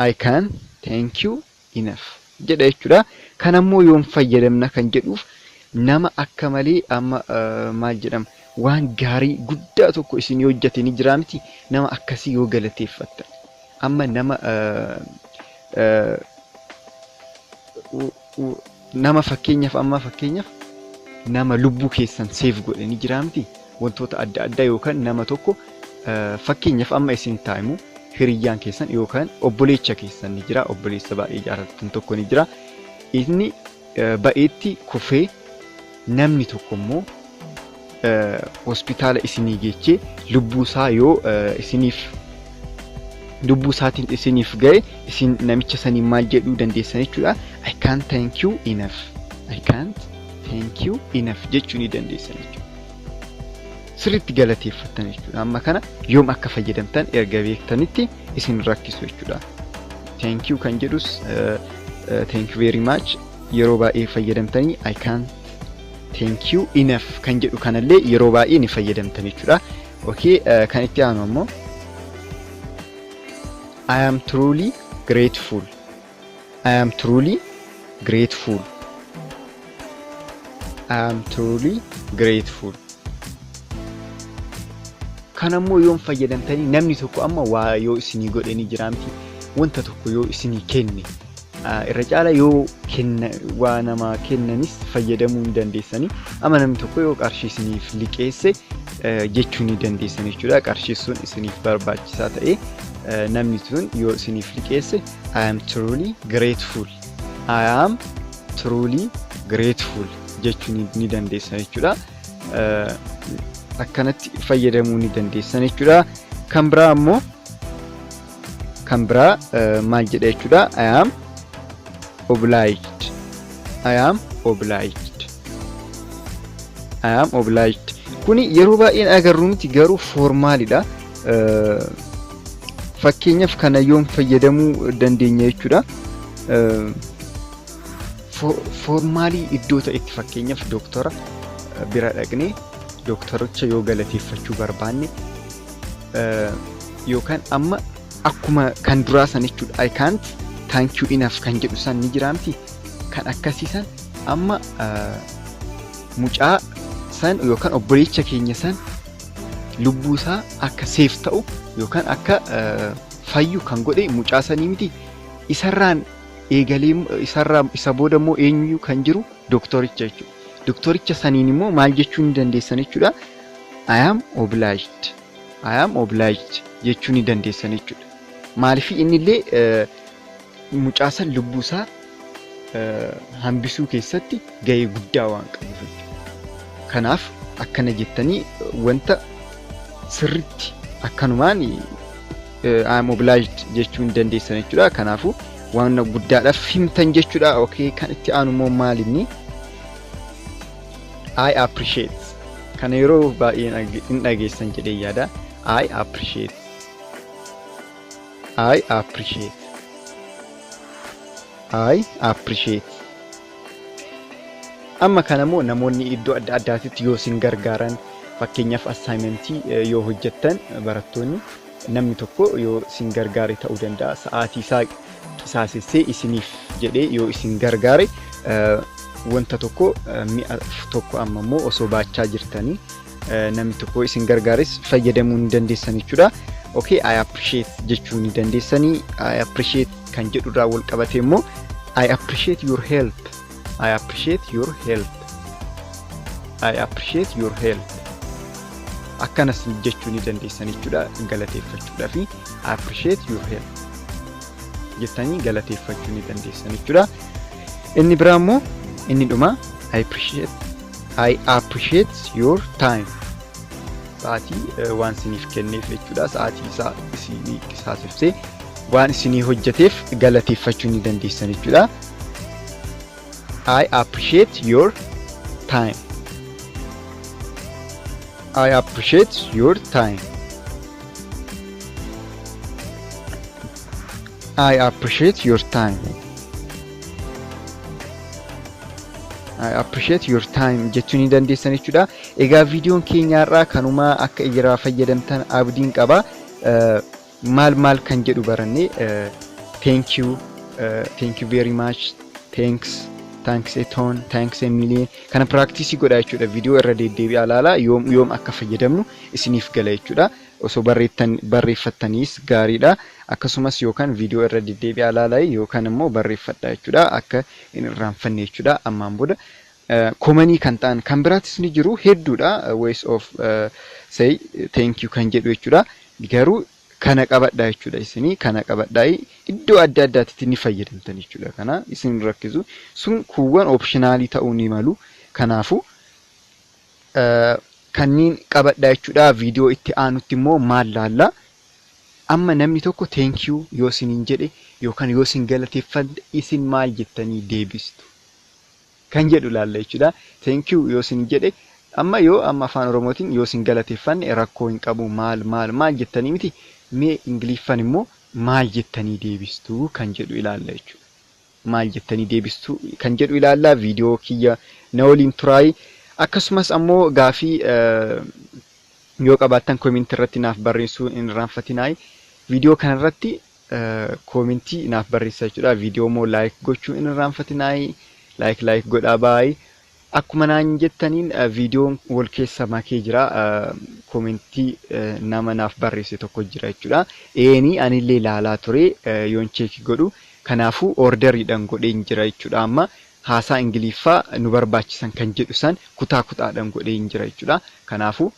I can't thank you enough jedha jechuudha. Kan ammoo yoom fayyadamna kan jedhuuf nama akka malee amma maal jedhama waan gaarii guddaa tokko isin hojjete ni jira miti, nama akkasii yoo galateeffatta. Amma nama fakkeenyaaf nama lubbuu keessan save godhe ni jira miti, wantoota adda addaa yookaan nama tokko fakkeenyaaf amma isin taa'imu hiriyyaan keessan yookaan obboleessa keessan ni jira, obboleessa baay'ee jaallattan tokko ni jira. Inni baay'eetti kufee namni tokko immoo hospitaala isinii geechee lubbuu isaa yoo isiniif lubbuu isaatiin isiniif ga'e isin namicha sanii maal jedhuu dandeessan jechuudha. I can't thank you enough. I can't thank you enough jechuu ni dandeessan jechuudha. Sirriitti galateeffattan jechuudha. Amma kana yoom akka fayyadamtan erga beektanitti isin rakkisu jechuudha. Thank you kan jedhus thank you very much yeroo baay'ee fayyadamtanii I can't thank you enough kan jedhu kanallee yeroo baay'ee ni fayyadamtan jechuudha. Okay, kan itti aanu ammoo I am truly grateful. I am truly grateful. I am truly grateful. Kan ammoo yoom fayyadamtanii namni tokko amma waa yoo isinii godhanii jiraamti wanta tokko yoo isinii kenne irra caala yoo kenna waa nama kennanis fayyadamuu ni dandeessanii amma namni tokko yoo qarshii isiniif liqeesse jechuu ni dandeessan jechuudha. Qarshii sun isiniif barbaachisaa ta'e namni sun yoo isiniif liqeesse I am truly grateful. I am truly grateful jechuu ni dandeessan jechuudha. Akkanatti fayyadamuu ni dandeessan jechuudha. Kan biraa ammoo kan biraa maal jedha jechuudha. I am obliged. I am obliged. I am obliged. Kuni yeroo baay'een agarru miti garuu formaalidha. Fakkeenyaaf kana yoom fayyadamuu dandeenya jechuudha. Formaalii iddoo ta'etti fakkeenyaaf doktora bira dhaqnee doktoricha yoo galateeffachuu barbaanne yookaan amma akkuma kan duraa san jechuudha. I can't thank you enough kan jedhu san ni jiraamti. Kan akkasiisan amma mucaa san yookaan obboleessa keenya san lubbuu isaa akka safe ta'u yookaan akka fayyu kan godhe mucaa sanii miti. Isarraan eegalee isa booda immoo eenyu kan jiru doktoricha jechuudha. Doktoricha saniin immoo maal jechuu ni dandeessan jechuudha. I am obliged. I am obliged jechuu ni dandeessan jechuudha. Maaliif inni illee mucaa san lubbuu isaa hambisuu keessatti gahee guddaa waan qabuuf jechuudha. Kanaaf akkana jettanii wanta sirriitti akkanumaan I am obliged jechuu ni dandeessan jechuudha. Kanaafuu waan guddaadhaaf himtan jechuudha. Okay, kan itti aanu immoo maal inni I appreciate. Kana yeroo baay'ee hin dhageessan jedhee yaada. I appreciate. I appreciate. I appreciate. Amma kana immoo namoonni iddoo adda addaatitti yoo isin gargaaran fakkeenyaaf assignmentii yoo hojjettan barattoonni namni tokko yoo isin gargaare ta'uu danda'a. Sa'aatii isaa qisaasessee isiniif jedhee yoo isin gargaare wanta tokko mi'a tokko amma immoo osoo baachaa jirtanii namni tokko isin gargaares fayyadamuu ni dandeessan jechuudha. Okay, I appreciate jechuu ni dandeessanii. I appreciate kan jedhurraa wal qabate immoo I appreciate your help. I appreciate your help. I appreciate your help. Akkanas jechuu ni dandeessan jechuudha. Galateeffachuudhaaf I appreciate your help jettanii galateeffachuu ni dandeessan jechuudha. Inni biraa immoo inni dhuma I appreciate your time. Sa'aatii waan isiniif kenneef jechuudha. Sa'aatii isaa isinii qisaasessee waan isinii hojjeteef galateeffachuu ni dandeessan jechuudha. I appreciate your time. I appreciate your time. I appreciate your time. I appreciate your time jechuu ni dandeessan jechuudha. Egaa viidiyoon keenya irraa kanuma akka irraa fayyadamtan abdiin qaba. Maal kan jedhu baranne thank you very much, thanks a ton, thanks a million kana practice godhaa jechuudha. Viidiyoo irra deddeebi'aa ilaalaa yoom akka fayyadamnu isiniif gala jechuudha. Osoo barreeffattaniis gaariidha. Akkasumas yookaan viidiyoo irra deddeebi'aa ilaalaa yookaan immoo barreeffadhaa jechuudha akka hin irraanfanne jechuudha. Ammaan booda komanii kan ta'an kan biraatis ni jiru hedduudha. Ways of say thank you kan jedhu jechuudha. Garuu kana qabadhaa jechuudha. Isinii kana qabadhaa iddoo adda addaatti ni fayyadamtan jechuudha. Kana isin rakkisu sun kuuwwan optionaalii ta'uu ni malu. Kanaafuu kanneen qabadhaa jechuudha. Viidiyoo itti aanutti immoo maal laalla Amma namni tokko thank you yoo isiniin jedhe yookaan yoo isin galateeffadhe isin maal jettanii deebistu kan jedhu ilaalla jechuudha. Thank you yoo isin jedhe amma afaan Oromootiin yoo isin galateeffanne rakkoo hin qabu maal jettanii miti. Mee Ingiliffaan immoo maal jettanii deebistu kan jedhu ilaalla jechuudha. Maal jettanii deebistu kan jedhu ilaalla. Viidiyoo kiyya na waliin turaay. Akkasumas ammoo gaafii yoo qabaattan koomentii irratti naaf barreessuu hin irraanfatinaa. Viidiyoo kanarratti koomentii naaf barreessaa jechuudha. Viidiyoo moo laayik gochuu hin irraanfatinaa. Laayik godhaa baay'ee. Akkuma naan jettaniin viidiyoon wal keessa makee jira. Koomentii nama naaf barreesse tokko jira jechuudha. Anillee ilaalaa ture yoon cheekii godhu. Kanaafuu oorderiidhaan godheen jira jechuudha. Amma haasaa Ingiliffaa nu barbaachisan kan jedhu san kutaa-kutaadhaan godheen jira jechuudha. Kanaafuu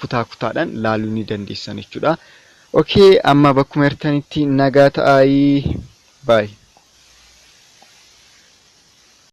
kutaa-kutaadhaan laaluu ni dandeessan jechuudha. Okay, amma bakkuma jirtanitti nagaa ta'aa. Bye.